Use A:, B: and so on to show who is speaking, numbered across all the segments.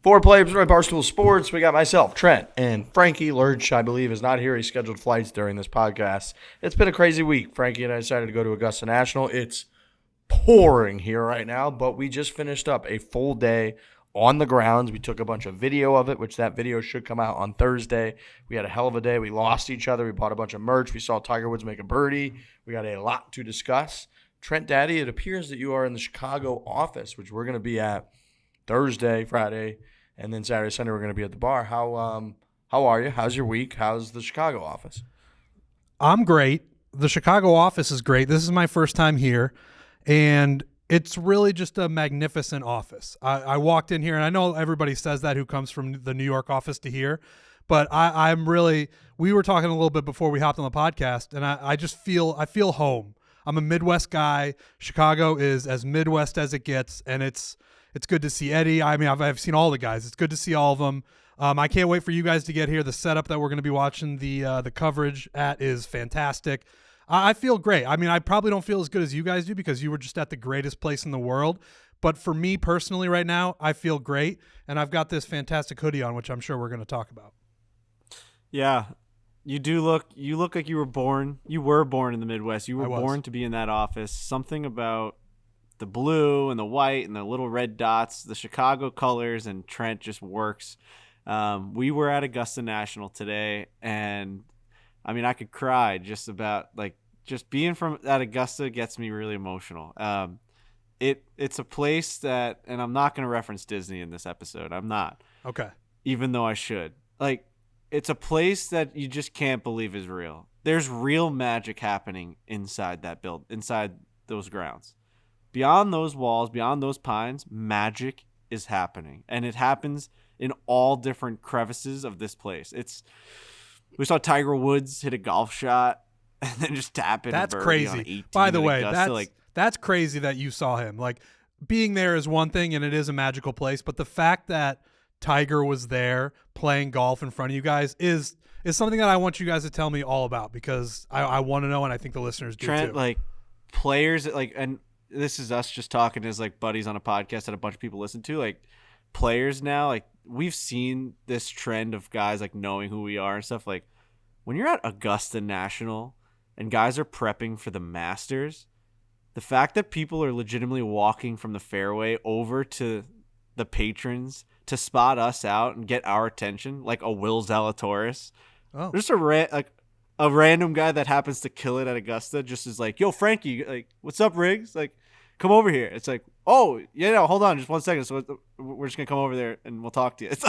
A: Four players by Barstool Sports. We got myself, Trent, and Frankie Lurch, I believe, is not here. He scheduled flights during this podcast. It's been a crazy week. Frankie and I decided to go to Augusta National. It's pouring here right now, but we just finished up a full day on the grounds. We took a bunch of video of it, which that video should come out on Thursday. We had a hell of a day. We lost each other. We bought a bunch of merch. We saw Tiger Woods make a birdie. We got a lot to discuss. Trent Daddy, it appears that you are in the Chicago office, which we're going to be at Thursday, Friday, and then Saturday, Sunday, we're going to be at the bar. How are you? How's your week? How's the Chicago office?
B: I'm great. The Chicago office is great. This is my first time here, and it's really just a magnificent office. I walked in here, and I know everybody says that who comes from the New York office to here, but I'm really – we were talking a little bit before we hopped on the podcast, and I just feel home. I'm a Midwest guy. Chicago is as Midwest as it gets, and it's good to see Eddie. I mean, I've seen all the guys. It's good to see all of them. I can't wait for you guys to get here. The setup that we're going to be watching the coverage at is fantastic. I feel great. I mean, I probably don't feel as good as you guys do because you were just at the greatest place in the world. But for me personally right now, I feel great, and I've got this fantastic hoodie on, which I'm sure we're going to talk about.
C: Yeah, you look like you were born in the Midwest. You were born to be in that office. Something about the blue and the white and the little red dots, the Chicago colors, and Trent just works. We were at Augusta National today, and I mean, I could cry just about just being at Augusta gets me really emotional. It's a place that, and I'm not going to reference Disney in this episode. I'm not.
B: Okay.
C: Even though I should. It's a place that you just can't believe is real. There's real magic happening inside inside those grounds. Beyond those walls, beyond those pines, magic is happening. And it happens in all different crevices of this place. We saw Tiger Woods hit a golf shot and then just tap it.
B: That's crazy. By the way, that's crazy that you saw him. Being there is one thing, and it is a magical place, but the fact that Tiger was there playing golf in front of you guys is something that I want you guys to tell me all about, because I want to know, and I think the listeners do
C: Trent,
B: too.
C: Players, and this is us just talking as buddies on a podcast that a bunch of people listen to. Players now, we've seen this trend of guys knowing who we are and stuff. When you're at Augusta National and guys are prepping for the Masters, the fact that people are legitimately walking from the fairway over to the patrons to spot us out and get our attention, like a Will Zalatoris.
B: Oh.
C: Just a random guy that happens to kill it at Augusta just is yo, Frankie, what's up, Riggs? Come over here. It's oh, yeah, no, hold on just 1 second. So we're just going to come over there and we'll talk to you. It's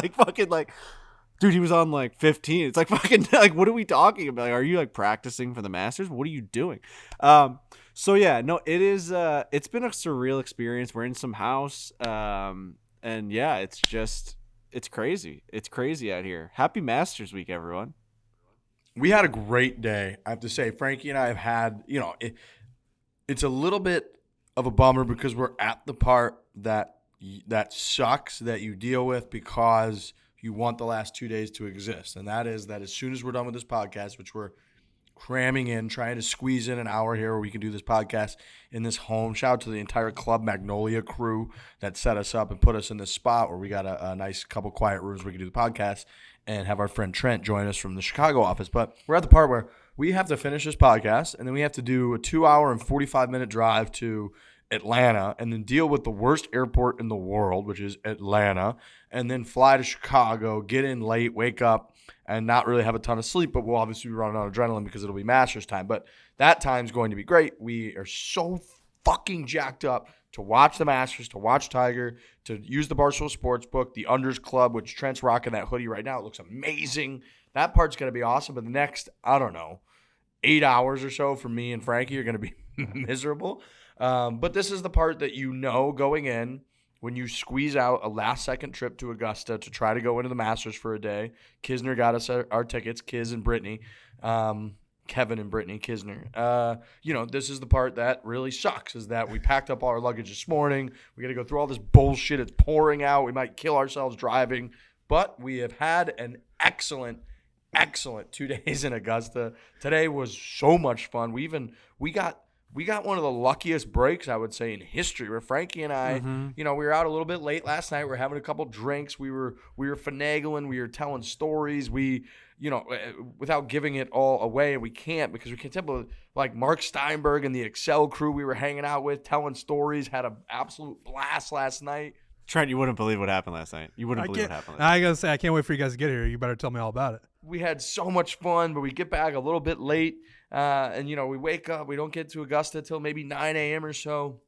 C: dude, he was on 15. It's fucking, what are we talking about? Are you practicing for the Masters? What are you doing? So yeah, no, it is, it's been a surreal experience. We're in some house. And yeah, it's crazy. It's crazy out here. Happy Masters Week, everyone.
A: We had a great day. I have to say, Frankie and I have had, it's a little bit of a bummer because we're at the part that sucks that you deal with because you want the last 2 days to exist. And that is that as soon as we're done with this podcast, which we're cramming in, trying to squeeze in an hour here where we can do this podcast in this home. Shout out to the entire Club Magnolia crew that set us up and put us in this spot where we got a nice couple quiet rooms where we can do the podcast and have our friend Trent join us from the Chicago office. But we're at the part where we have to finish this podcast, and then we have to do a 2-hour and 45-minute drive to Atlanta and then deal with the worst airport in the world, which is Atlanta, and then fly to Chicago, get in late, wake up, and not really have a ton of sleep, but we'll obviously be running on adrenaline because it'll be Masters time. But that time's going to be great. We are so fucking jacked up to watch the Masters, to watch Tiger, to use the Barstool Sports book, the Unders Club, which Trent's rocking that hoodie right now. It looks amazing. That part's going to be awesome. But the next, 8 hours or so for me and Frankie are going to be miserable. But this is the part that going in when you squeeze out a last-second trip to Augusta to try to go into the Masters for a day. Kisner got us our tickets, Kiz and Brittany. Kevin and Brittany Kisner. This is the part that really sucks, is that we packed up all our luggage this morning. We got to go through all this bullshit. It's pouring out. We might kill ourselves driving. But we have had an excellent 2 days in Augusta. Today was so much fun. We got we got one of the luckiest breaks, I would say, in history, where Frankie and I, we were out a little bit late last night. We were having a couple drinks. We were finagling. We were telling stories. We, without giving it all away, and we can't because we can't tell, like Mark Steinberg and the Excel crew we were hanging out with, telling stories, had an absolute blast last night.
C: Trent, you wouldn't believe what happened last night. You wouldn't believe what happened last night.
B: I got to say, I can't wait for you guys to get here. You better tell me all about it.
A: We had so much fun, but we get back a little bit late. And we wake up. We don't get to Augusta till maybe 9 a.m. or so.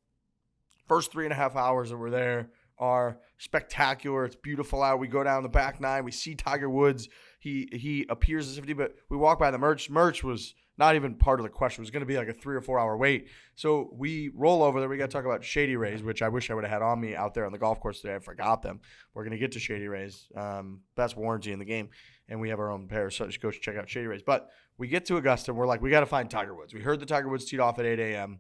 A: First 3.5 hours that we're there are spectacular. It's beautiful out. We go down the back nine. We see Tiger Woods. He appears as if he, but we walk by the merch. Merch was not even part of the question. It was going to be like a 3 or 4 hour wait. So we roll over there. We got to talk about Shady Rays, which I wish I would have had on me out there on the golf course today. I forgot them. We're going to get to Shady Rays. Best warranty in the game. And we have our own pair, so just go check out Shady Rays. But we get to Augusta, and we're like, we got to find Tiger Woods. We heard the Tiger Woods teed off at 8 a.m.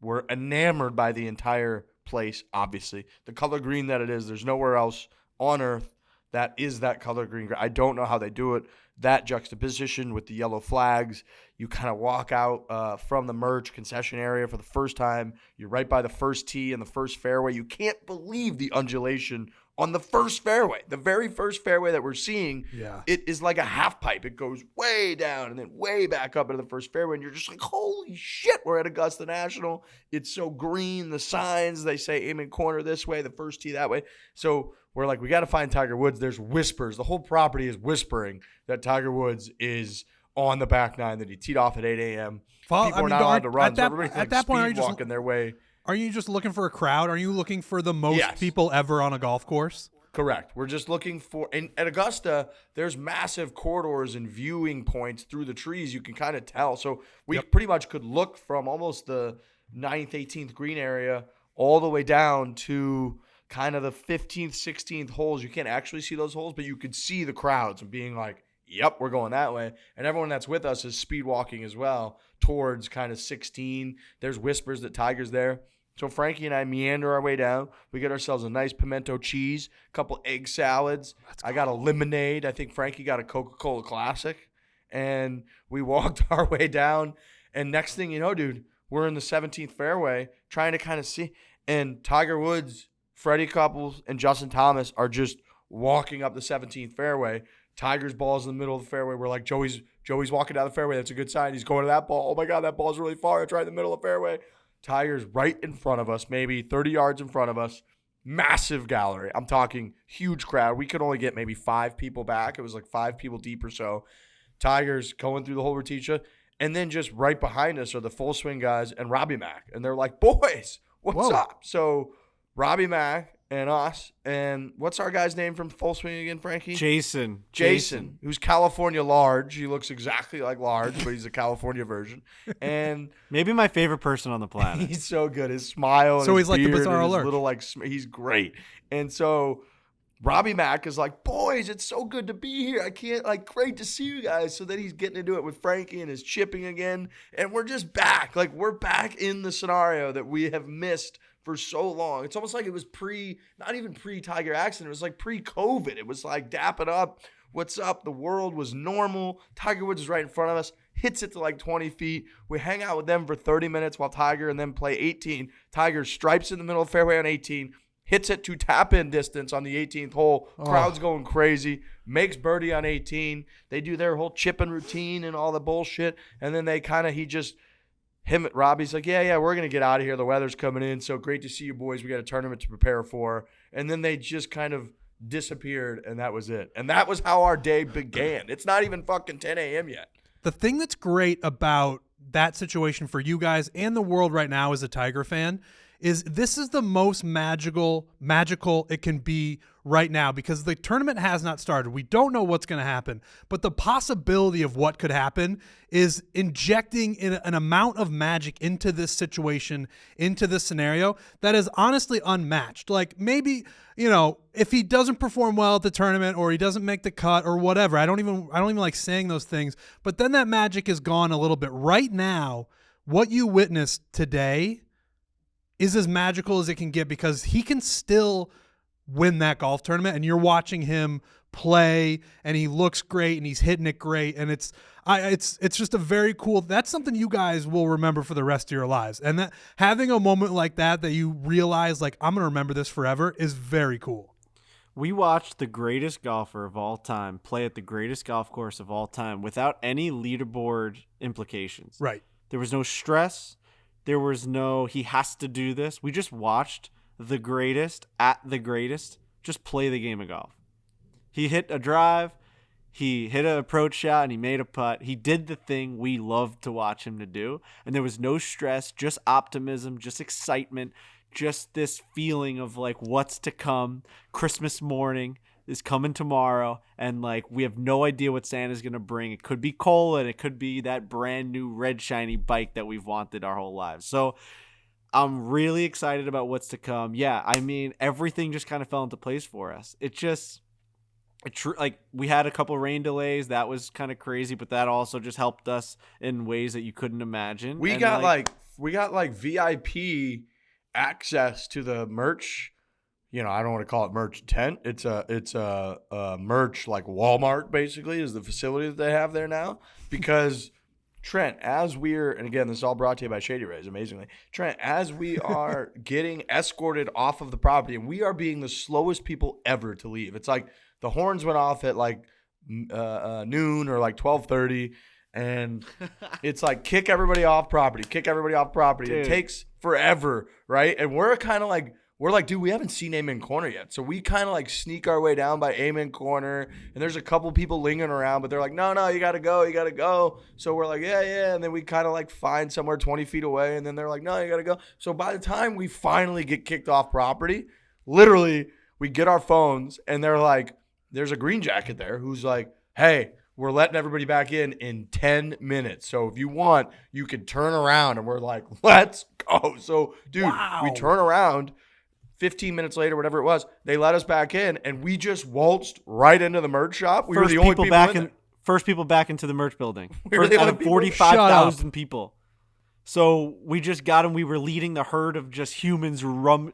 A: We're enamored by the entire place, obviously. The color green that it is, there's nowhere else on earth that is that color green. I don't know how they do it. That juxtaposition with the yellow flags. You kind of walk out from the merch concession area for the first time. You're right by the first tee and the first fairway. You can't believe the undulation on the first fairway. The very first fairway that we're seeing, it is like a half pipe. It goes way down and then way back up into the first fairway, and you're just like, holy shit, we're at Augusta National. It's so green. The signs, they say aim in corner this way, the first tee that way. So we're like, we got to find Tiger Woods. There's whispers. The whole property is whispering that Tiger Woods is on the back nine, that he teed off at 8 a.m. People are not allowed to run, so everybody's like speed walking their way.
B: Are you just looking for a crowd? Are you looking for the most people ever on a golf course?
A: Correct. We're just looking for, and at Augusta, there's massive corridors and viewing points through the trees. You can kind of tell. So we pretty much could look from almost the 9th, 18th green area all the way down to kind of the 15th, 16th holes. You can't actually see those holes, but you could see the crowds and being like, yep, we're going that way. And everyone that's with us is speed walking as well towards kind of 16. There's whispers that Tiger's there. So Frankie and I meander our way down. We get ourselves a nice pimento cheese, a couple egg salads. I got a lemonade. I think Frankie got a Coca-Cola Classic. And we walked our way down. And next thing you know, dude, we're in the 17th fairway trying to kind of see. And Tiger Woods, Freddie Couples, and Justin Thomas are just walking up the 17th fairway. Tiger's ball's in the middle of the fairway. We're like, Joey's walking down the fairway. That's a good sign. He's going to that ball. Oh, my God, that ball's really far. It's right in the middle of the fairway. Tiger's right in front of us, maybe 30 yards in front of us. Massive gallery. I'm talking huge crowd. We could only get maybe 5 people back. It was like 5 people deep or so. Tiger's going through the whole Roticia. And then just right behind us are the Full Swing guys and Robbie Mack. And they're like, boys, what's up? So Robbie Mack and us, and what's our guy's name from Full Swing again, Frankie?
C: Jason,
A: who's California Large. He looks exactly like Large, but he's a California version. And
C: maybe my favorite person on the planet.
A: He's so good. His smile and
B: so
A: his
B: he's like
A: beard
B: the Bizarre
A: and his
B: Alert.
A: little he's great. And so Robbie Mack is like, boys, it's so good to be here. I can't, great to see you guys. So then he's getting into it with Frankie and his chipping again. And we're just back. We're back in the scenario that we have missed for so long. It's almost like it was not even pre-Tiger accident. It was like pre-COVID. It was like, dap it up. What's up? The world was normal. Tiger Woods is right in front of us. Hits it to 20 feet. We hang out with them for 30 minutes while Tiger and them play 18. Tiger stripes in the middle of the fairway on 18. Hits it to tap-in distance on the 18th hole. Crowd's going crazy. Makes birdie on 18. They do their whole chipping routine and all the bullshit. And then Robbie's like, yeah, we're going to get out of here. The weather's coming in. So great to see you boys. We got a tournament to prepare for. And then they just kind of disappeared, and that was it. And that was how our day began. It's not even fucking 10 a.m. yet.
B: The thing that's great about that situation for you guys and the world right now as a Tiger fan is this is the most magical it can be right now because the tournament has not started. We don't know what's going to happen, but the possibility of what could happen is injecting an amount of magic into this situation, into this scenario that is honestly unmatched. Maybe, if he doesn't perform well at the tournament or he doesn't make the cut or whatever, I don't even like saying those things, but then that magic is gone a little bit. Right now, what you witnessed today is as magical as it can get because he can still win that golf tournament, and you're watching him play, and he looks great, and he's hitting it great, and it's just a very cool. That's something you guys will remember for the rest of your lives, and that having a moment like that you realize like I'm gonna remember this forever is very cool.
C: We watched the greatest golfer of all time play at the greatest golf course of all time without any leaderboard implications.
B: Right.
C: There was no stress. There was no, he has to do this. We just watched the greatest at the greatest just play the game of golf. He hit a drive. He hit an approach shot and he made a putt. He did the thing we loved to watch him to do. And there was no stress, just optimism, just excitement, just this feeling of like what's to come. Christmas morning is coming tomorrow, and like we have no idea what Santa's gonna bring. It could be coal, and it could be that brand new red shiny bike that we've wanted our whole lives. So I'm really excited about what's to come. Yeah, I mean everything just kind of fell into place for us. Like we had a couple rain delays, that was kind of crazy, but that also just helped us in ways that you couldn't imagine.
A: We got VIP access to the merch. I don't want to call it merch tent. It's a merch like Walmart basically is the facility that they have there now. Because Trent, and again, this is all brought to you by Shady Rays, amazingly. Trent, as we are getting escorted off of the property, and we are being the slowest people ever to leave. It's like the horns went off at like noon or like 12:30. And it's like, kick everybody off property. Dude. It takes forever, right? And we're like, dude, we haven't seen Amen Corner yet. So we kind of like sneak our way down by Amen Corner. And there's a couple people lingering around, but they're like, no, you got to go. So we're like, yeah. And then we kind of like find somewhere 20 feet away. And then they're like, no, you got to go. So by the time we finally get kicked off property, literally we get our phones and they're like, there's a green jacket there who's like, hey, we're letting everybody back in 10 minutes. So if you want, you can turn around. And we're like, let's go. So, dude, We turn around 15 minutes later, whatever it was. They let us back in, and we just waltzed right into the merch shop. We were the only people in there.
C: First people back into the merch building.
A: We were the
C: out
A: only
C: of 45,000 people. So we just got him. We were leading the herd of just humans. You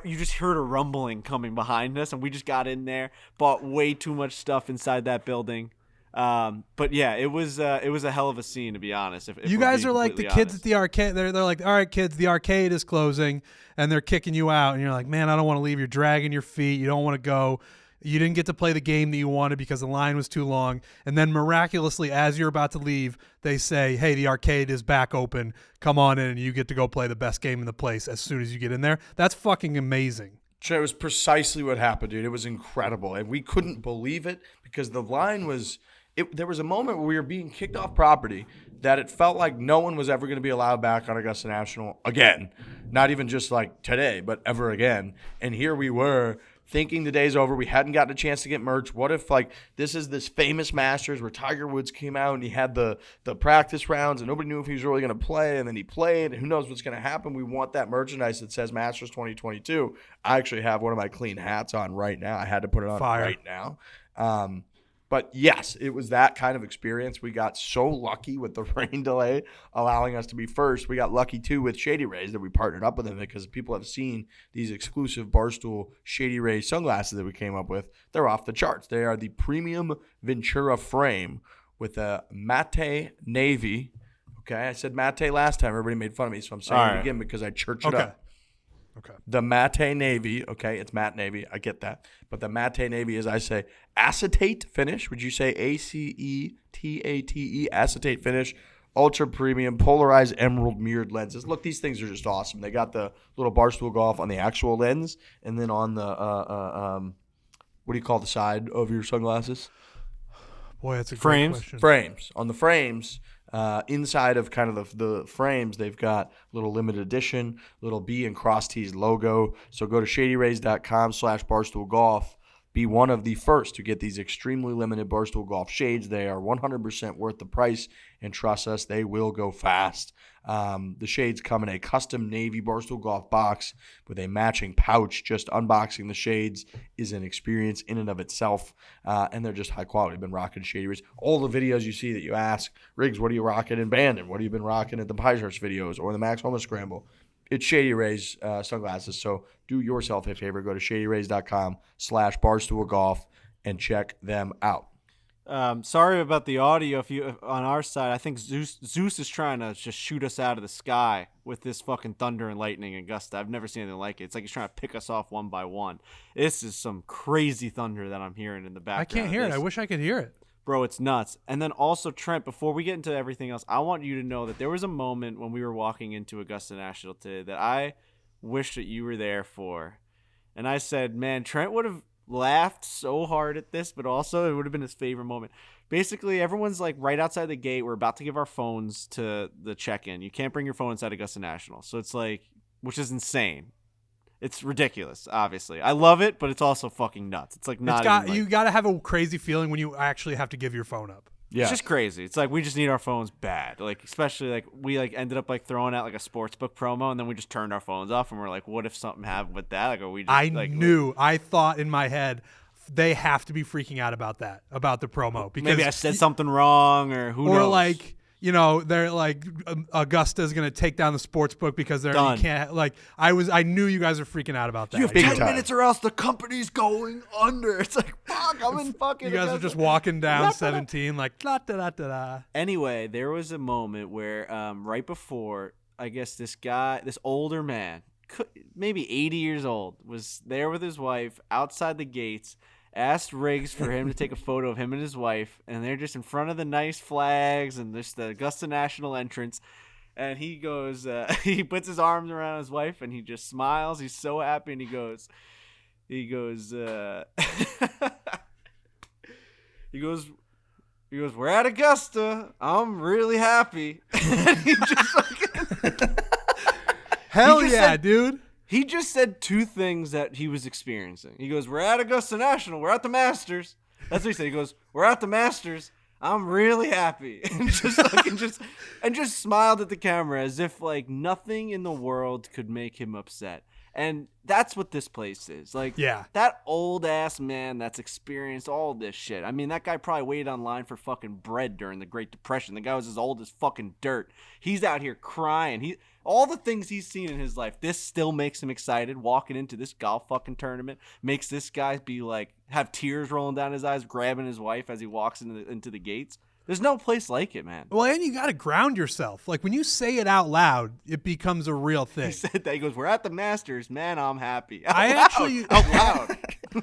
C: just heard a rumbling coming behind us, and we just got in there, bought way too much stuff inside that building. But yeah, it was a hell of a scene, to be honest. If
B: you guys are like the kids at the arcade. They're like, all right, kids, the arcade is closing, and they're kicking you out, and you're like, man, I don't want to leave. You're dragging your feet. You don't want to go. You didn't get to play the game that you wanted because the line was too long. And then miraculously, as you're about to leave, they say, hey, the arcade is back open. Come on in, and you get to go play the best game in the place as soon as you get in there. That's fucking amazing.
A: It was precisely what happened, dude. It was incredible. And we couldn't believe it because the line was – there was a moment where we were being kicked off property that it felt like no one was ever going to be allowed back on Augusta National again. Not even just like today, but ever again. And here we were – thinking the day's over. We hadn't gotten a chance to get merch. What if like this is this famous Masters where Tiger Woods came out and he had the practice rounds and nobody knew if he was really going to play, and then he played, and who knows what's going to happen. We want that merchandise that says Masters 2022. I actually have one of my clean hats on right now. I had to put it on right now. But yes, it was that kind of experience. We got so lucky with the rain delay allowing us to be first. We got lucky, too, with Shady Rays that we partnered up with them because people have seen these exclusive Barstool Shady Rays sunglasses that we came up with. They're off the charts. They are the premium Ventura frame with a matte navy. Okay, I said matte last time. Everybody made fun of me, so I'm saying it again because I churched it up.
B: Okay.
A: The matte navy, okay, it's matte navy. I get that. But the matte navy is, I say, acetate finish. Would you say ACETATE, acetate finish, ultra premium, polarized emerald mirrored lenses. Look, these things are just awesome. They got the little Barstool Golf on the actual lens, and then on the, what do you call the side of your sunglasses?
B: Boy, that's a great question.
A: Frames. On the frames. Inside of kind of the frames, they've got little limited edition, little B and cross T's logo. So go to shadyrays.com/barstoolgolf. Be one of the first to get these extremely limited Barstool Golf shades. They are 100% worth the price, and trust us, they will go fast. The shades come in a custom navy Barstool Golf box with a matching pouch. Just unboxing the shades is an experience in and of itself, and they're just high quality. I've been rocking Shady Rays. All the videos you see that you ask, Riggs, what are you rocking in Bandon? What have you been rocking at the Pinehurst videos or the Max Homa Scramble? It's Shady Rays sunglasses. So do yourself a favor. Go to shadyrays.com/barstoolgolf and check them out.
C: Sorry about the audio. If on our side, I think Zeus is trying to just shoot us out of the sky with this fucking thunder and lightning in Augusta. I've never seen anything like it. It's like he's trying to pick us off one by one. This is some crazy thunder that I'm hearing in the background.
B: I can't hear it. I wish I could hear it.
C: Bro, it's nuts. And then also, Trent, before we get into everything else, I want you to know that there was a moment when we were walking into Augusta National today that I wish that you were there for. And I said, man, Trent would have laughed so hard at this, but also it would have been his favorite moment. Basically, everyone's like right outside the gate. We're about to give our phones to the check-in. You can't bring your phone inside Augusta National. So it's like, which is insane. It's ridiculous, obviously. I love it, but it's also fucking nuts. It's like not
B: you got to have a crazy feeling when you actually have to give your phone up.
A: Yeah.
C: It's just crazy. It's like we just need our phones bad. Like especially like we like ended up like throwing out like a sportsbook promo and then we just turned our phones off and we're like, what if something happened with that? Like, are we just
B: I thought in my head they have to be freaking out about that, about the promo. Because
C: maybe I said something wrong or who knows.
B: Or like, you know, they're like Augusta is going to take down the sports book because they're
C: Done.
B: You can't like I knew you guys are freaking out about that.
C: You have
A: Big
C: 10
A: time.
C: minutes or else the company's going under. It's like, fuck, I'm in fucking
B: You guys are
C: Augusta.
B: just walking down 17 like da da da da da.
C: Anyway, there was a moment where right before, I guess this older man, maybe 80 years old, was there with his wife outside the gates, asked Riggs for him to take a photo of him and his wife, and they're just in front of the nice flags and there's the Augusta National entrance. And he goes, he puts his arms around his wife and he just smiles. He's so happy, and he goes, we're at Augusta. I'm really happy. And he just fucking
B: Hell
C: He just
B: yeah,
C: said-
B: dude.
C: He just said two things that he was experiencing. He goes, we're at Augusta National. We're at the Masters. That's what he said. He goes, we're at the Masters. I'm really happy. And just smiled at the camera as if like nothing in the world could make him upset. And that's what this place is. Like,
B: Yeah.
C: that old ass man that's experienced all this shit. I mean, that guy probably waited online for fucking bread during the Great Depression. The guy was as old as fucking dirt. He's out here crying. All the things he's seen in his life, this still makes him excited. Walking into this golf fucking tournament makes this guy be like, have tears rolling down his eyes, grabbing his wife as he walks into the gates. There's no place like it, man.
B: Well, and you got to ground yourself. Like when you say it out loud, it becomes a real thing.
C: He said that. He goes, we're at the Masters. Man, I'm happy. Out loud.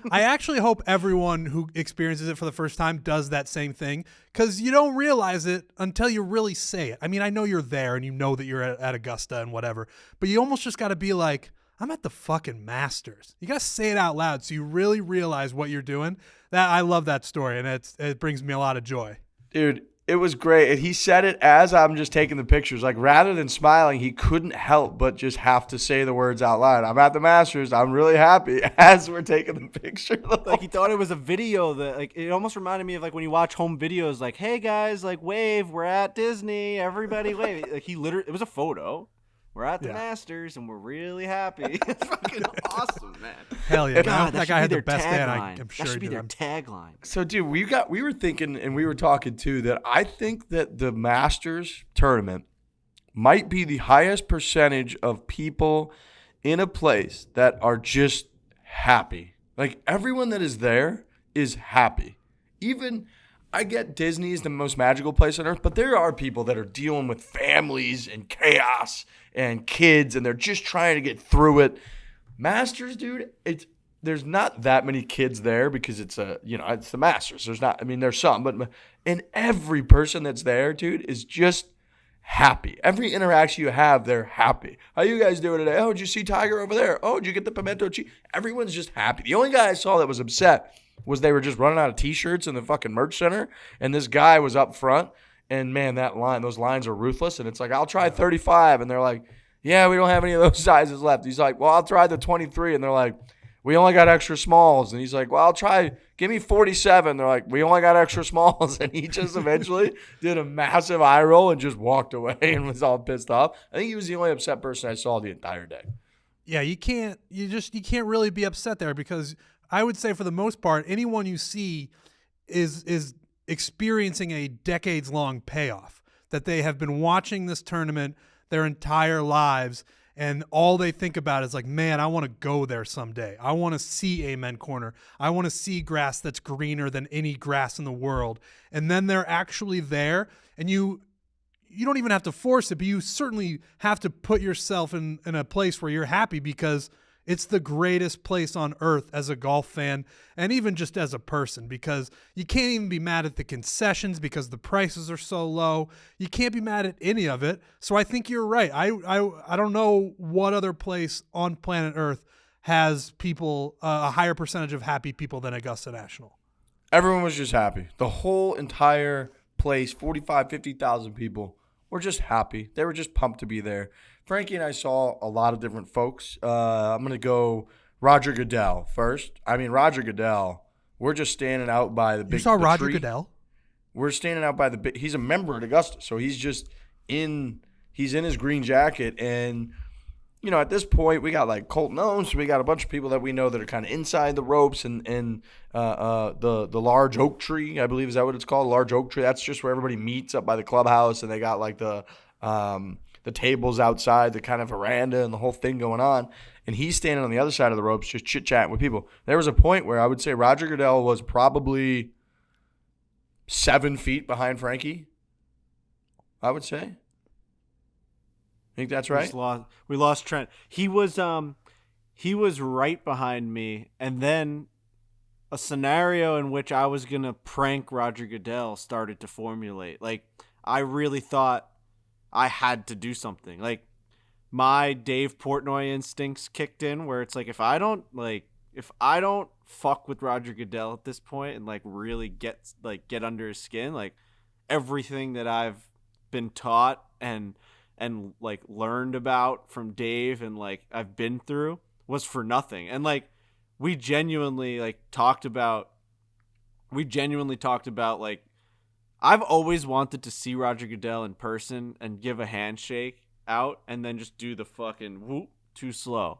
B: I actually hope everyone who experiences it for the first time does that same thing, because you don't realize it until you really say it. I mean, I know you're there and you know that you're at Augusta and whatever, but you almost just got to be like, I'm at the fucking Masters. You got to say it out loud so you really realize what you're doing. I love that story, and it brings me a lot of joy.
A: Dude, it was great. And he said it as I'm just taking the pictures. Like, rather than smiling, he couldn't help but just have to say the words out loud. I'm at the Masters. I'm really happy as we're taking the picture.
C: Like, he thought it was a video that, like, it almost reminded me of, like, when you watch home videos, like, hey, guys, like, wave. We're at Disney. Everybody wave. Like, it was a photo. We're at the Masters, and we're really happy. It's fucking awesome, man.
B: Hell yeah.
C: God,
B: that guy had the best day, and I'm sure
C: that should
B: he
C: be
B: did.
C: their tagline.
A: So, dude, we were thinking, and we were talking too, that I think that the Masters tournament might be the highest percentage of people in a place that are just happy. Like, everyone that is there is happy. Even, I get Disney is the most magical place on earth, but there are people that are dealing with families and chaos and kids, and they're just trying to get through it. Masters, dude, there's not that many kids there because it's the Masters. There's some, but and every person that's there, dude, is just happy. Every interaction you have, they're happy. How you guys doing today? Oh, did you see Tiger over there? Oh, did you get the pimento cheese? Everyone's just happy. The only guy I saw that was upset was they were just running out of T-shirts in the fucking merch center, and this guy was up front, and man, those lines are ruthless, and it's like, I'll try 35, and they're like, yeah, we don't have any of those sizes left. He's like, well, I'll try the 23, and they're like, we only got extra smalls, and he's like, well, give me 47. They're like, we only got extra smalls, and he just eventually did a massive eye roll and just walked away and was all pissed off. I think he was the only upset person I saw the entire day.
B: Yeah, you can't really be upset there, because I would say for the most part, anyone you see is experiencing a decades-long payoff, that they have been watching this tournament their entire lives, and all they think about is like, man, I want to go there someday. I want to see Amen Corner. I want to see grass that's greener than any grass in the world. And then they're actually there, and you don't even have to force it, but you certainly have to put yourself in a place where you're happy, because it's the greatest place on earth as a golf fan and even just as a person, because you can't even be mad at the concessions because the prices are so low. You can't be mad at any of it. So I think you're right. I don't know what other place on planet Earth has people, a higher percentage of happy people than Augusta National.
A: Everyone was just happy. The whole entire place, 45, 50,000 people, were just happy. They were just pumped to be there. Frankie and I saw a lot of different folks. I'm going to go Roger Goodell first. I mean, Roger Goodell, we're just standing out by the big tree.
B: You saw Roger Goodell?
A: We're standing out by the big – he's a member at Augusta, so he's just in – he's in his green jacket. And, you know, at this point, we got like Colton Owens. We got a bunch of people that we know that are kind of inside the ropes, and the large oak tree, I believe, is that what it's called? Large oak tree. That's just where everybody meets up by the clubhouse, and they got like the tables outside, the kind of veranda and the whole thing going on. And he's standing on the other side of the ropes just chit-chatting with people. There was a point where I would say Roger Goodell was probably 7 feet behind Frankie, I would say. Think that's right?
C: We lost Trent. He was right behind me, and then a scenario in which I was gonna prank Roger Goodell started to formulate. Like, I really thought I had to do something. Like, my Dave Portnoy instincts kicked in, where it's like, if I don't fuck with Roger Goodell at this point and like really get under his skin, like everything that I've been taught and like learned about from Dave and like I've been through was for nothing. And like we genuinely talked about like, I've always wanted to see Roger Goodell in person and give a handshake out and then just do the fucking whoop too slow.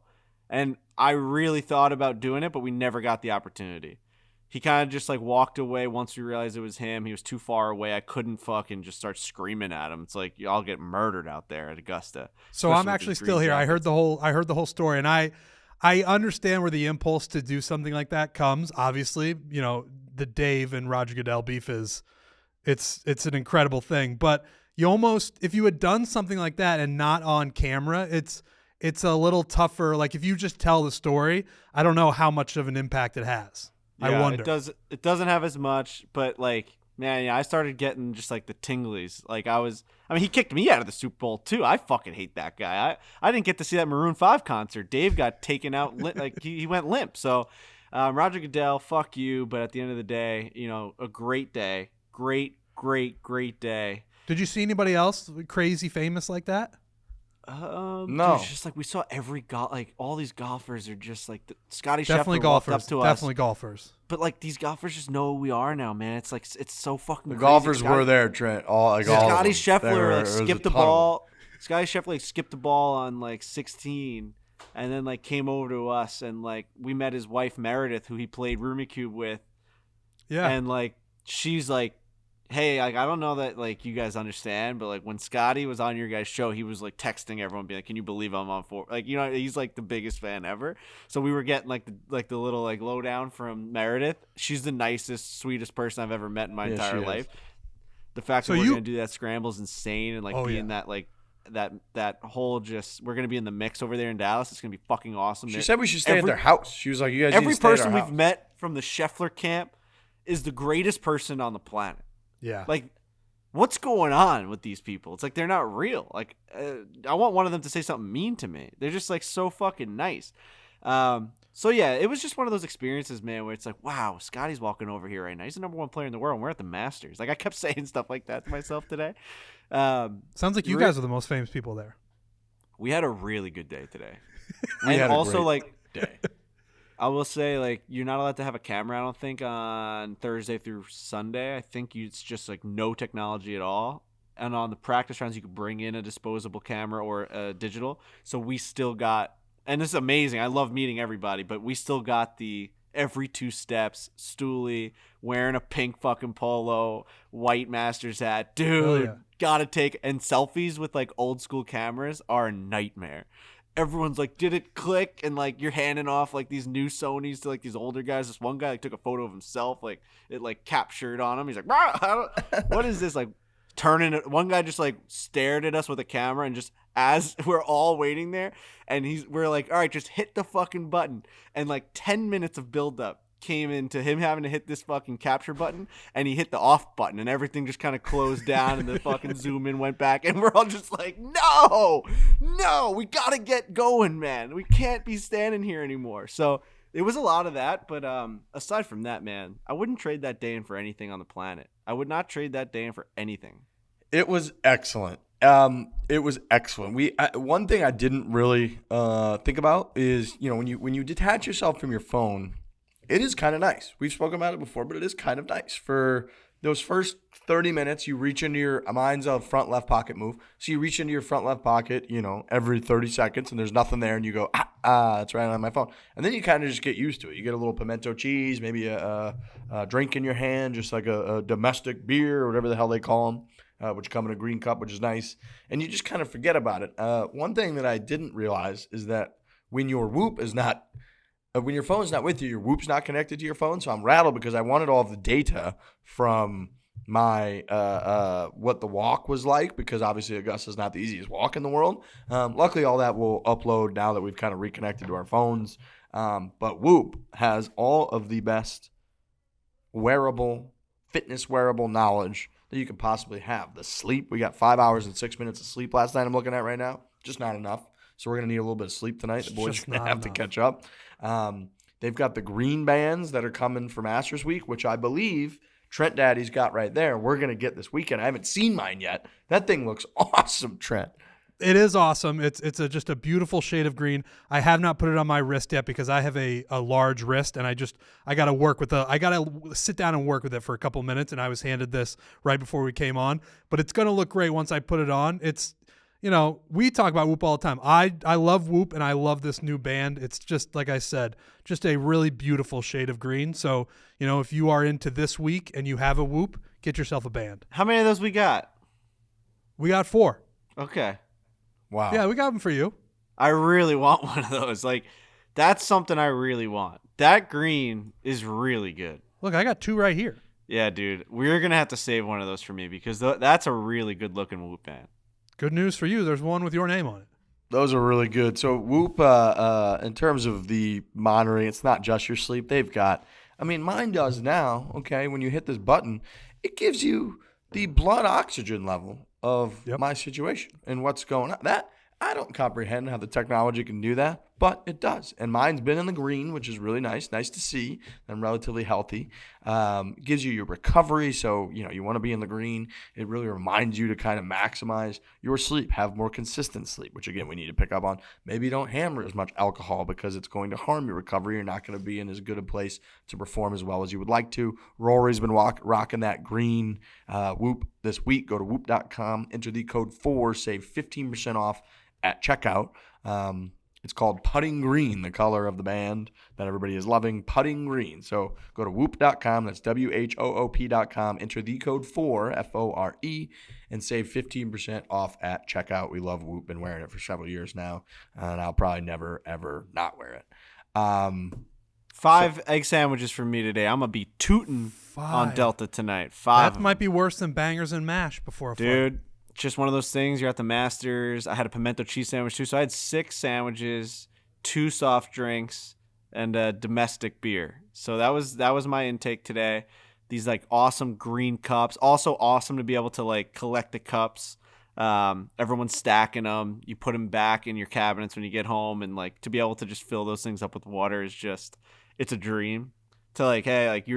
C: And I really thought about doing it, but we never got the opportunity. He kind of just like walked away once we realized it was him. He was too far away. I couldn't fucking just start screaming at him. It's like, y'all get murdered out there at Augusta.
B: So I'm actually still here. I heard the whole story, and I understand where the impulse to do something like that comes. Obviously, you know, the Dave and Roger Goodell beef is it's an incredible thing. But you almost, if you had done something like that and not on camera, it's a little tougher. Like if you just tell the story, I don't know how much of an impact it has.
C: Yeah,
B: I wonder.
C: It doesn't have as much, but like, man, yeah, I started getting just like the tinglies. Like he kicked me out of the Super Bowl too. I fucking hate that guy. I didn't get to see that Maroon 5 concert. Dave got taken out, like he went limp. So Roger Goodell, fuck you. But at the end of the day, you know, a great day. Great day.
B: Did you see anybody else crazy famous like that?
A: No.
C: Dude, it's just like we saw all these golfers are just like Scottie
B: Definitely
C: Scheffler
B: golfers.
C: walked up to us.
B: Definitely golfers.
C: But like these golfers just know who we are now, man. It's like it's so fucking.
A: The
C: crazy.
A: golfers were there, Trent.
C: Scottie Scheffler skipped the ball. Scottie Scheffler skipped the ball on like 16, and then like came over to us, and like we met his wife Meredith, who he played Rumikube with.
B: Yeah.
C: And like she's like, hey, like I don't know that like you guys understand, but like when Scottie was on your guys' show, he was like texting everyone, being like, "Can you believe I'm on Fore?" Like, you know, he's like the biggest fan ever. So we were getting like the little like lowdown from Meredith. She's the nicest, sweetest person I've ever met in my entire life. The fact that we're gonna do that scramble is insane, and like being that like that whole we're gonna be in the mix over there in Dallas. It's gonna be fucking awesome.
A: She said we should stay at their house. She was like, "You guys."
C: Every person we've met from the Scheffler camp is the greatest person on the planet.
B: Yeah.
C: Like, what's going on with these people? It's like they're not real. Like, I want one of them to say something mean to me. They're just like so fucking nice. So yeah, it was just one of those experiences, man, where it's like, wow, Scottie's walking over here right now. He's the #1 player in the world, and we're at the Masters. Like, I kept saying stuff like that to myself today.
B: Sounds like you guys are the most famous people there.
C: We had a really good day today.
A: We
C: and
A: had a
C: also,
A: great
C: like,
A: day.
C: I will say, like, you're not allowed to have a camera, I don't think, on Thursday through Sunday. I think it's just, like, no technology at all. And on the practice rounds, you could bring in a disposable camera or a digital. So we still got, and this is amazing. I love meeting everybody, but we still got the every 2 steps, Stooley, wearing a pink fucking polo, white Masters hat. Dude, gotta take, and selfies with, like, old school cameras are a nightmare. everyone's like, did it click? And like you're handing off like these new Sonys to like these older guys. This one guy like took a photo of himself, like it like captured on him. He's like, what is this? Like turning it. One guy just like stared at us with a camera, and just as we're all waiting there, and we're like, all right, just hit the fucking button. And like 10 minutes of build up came into him having to hit this fucking capture button, and he hit the off button, and everything just kind of closed down, and the fucking zoom in went back, and we're all just like, no, we gotta get going, man. We can't be standing here anymore. So it was a lot of that, but aside from that, man, I wouldn't trade that day in for anything on the planet. I would not trade that day in for anything.
A: It was excellent. It was excellent. One thing I didn't really think about is, when you detach yourself from your phone, it is kind of nice. We've spoken about it before, but it is kind of nice. For those first 30 minutes, you reach into mine's a front left pocket move. So you reach into your front left pocket, every 30 seconds, and there's nothing there, and you go, it's right on my phone. And then you kind of just get used to it. You get a little pimento cheese, maybe a drink in your hand, just like a domestic beer or whatever the hell they call them, which come in a green cup, which is nice. And you just kind of forget about it. One thing that I didn't realize is that when your Whoop is not when your phone's not with you, your Whoop's not connected to your phone. So I'm rattled because I wanted all of the data from my what the walk was like, because obviously Augusta's not the easiest walk in the world. Luckily, all that will upload now that we've kind of reconnected to our phones. But Whoop has all of the best fitness wearable knowledge that you could possibly have. The sleep, we got 5 hours and 6 minutes of sleep last night I'm looking at right now. Just not enough. So we're going to need a little bit of sleep tonight. The boys are going to have to catch up. They've got the green bands that are coming for Masters Week, which I believe Trent Daddy's got right there. We're going to get this weekend. I haven't seen mine yet. That thing looks awesome, Trent.
B: It is awesome. It's just a beautiful shade of green. I have not put it on my wrist yet because I have a large wrist, and I got to sit down and work with it for a couple minutes, and I was handed this right before we came on. But it's going to look great once I put it on. It's, we talk about Whoop all the time. I love Whoop, and I love this new band. It's just, like I said, just a really beautiful shade of green. So, if you are into this week and you have a Whoop, get yourself a band.
C: How many of those we got?
B: We got 4.
C: Okay.
A: Wow.
B: Yeah, we got them for you.
C: I really want one of those. Like, that's something I really want. That green is really good.
B: Look, I got 2 right here.
C: Yeah, dude. We're going to have to save one of those for me because that's a really good looking Whoop band.
B: Good news for you. There's one with your name on it.
A: Those are really good. So Whoop, in terms of the monitoring, it's not just your sleep. They've got, mine does now, okay, when you hit this button, it gives you the blood oxygen level of my situation and what's going on. That I don't comprehend how the technology can do that, but it does. And mine's been in the green, which is really nice. Nice to see. I'm relatively healthy. Gives you your recovery. So, you want to be in the green. It really reminds you to kind of maximize your sleep, have more consistent sleep, which again, we need to pick up on. Maybe don't hammer as much alcohol because it's going to harm your recovery. You're not going to be in as good a place to perform as well as you would like to. Rory's been rocking that green Whoop this week. Go to whoop.com, enter the code FORE, save 15% off at checkout. It's called Putting Green, the color of the band that everybody is loving, Putting Green. So go to whoop.com, that's WHOOP.com, enter the code FORE, F-O-R-E, and save 15% off at checkout. We love Whoop, been wearing it for several years now, and I'll probably never, ever not wear it.
C: 5 egg sandwiches for me today. I'm going to be tooting
B: 5
C: on Delta tonight. 5.
B: That might be worse than bangers and mash before a flight.
C: Dude. Just one of those things. You're at the Masters. I had a pimento cheese sandwich too. So I had 6 sandwiches, 2 soft drinks, and a domestic beer. So that was my intake today. These like awesome green cups. Also awesome to be able to like collect the cups. Everyone's stacking them. You put them back in your cabinets when you get home, and like to be able to just fill those things up with water is just, it's a dream. To like, hey, like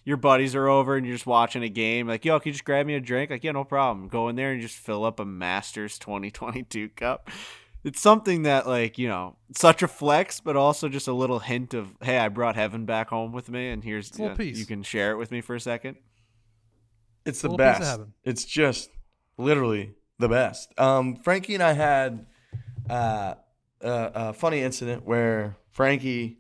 C: your buddies are over and you're just watching a game. Like, yo, can you just grab me a drink? Like, yeah, no problem. Go in there and just fill up a Masters 2022 cup. It's something that, like, such a flex, but also just a little hint of, hey, I brought heaven back home with me, and here's
B: a little piece.
C: You can share it with me for a second.
A: It's the best. It's just literally the best. Frankie and I had a funny incident where Frankie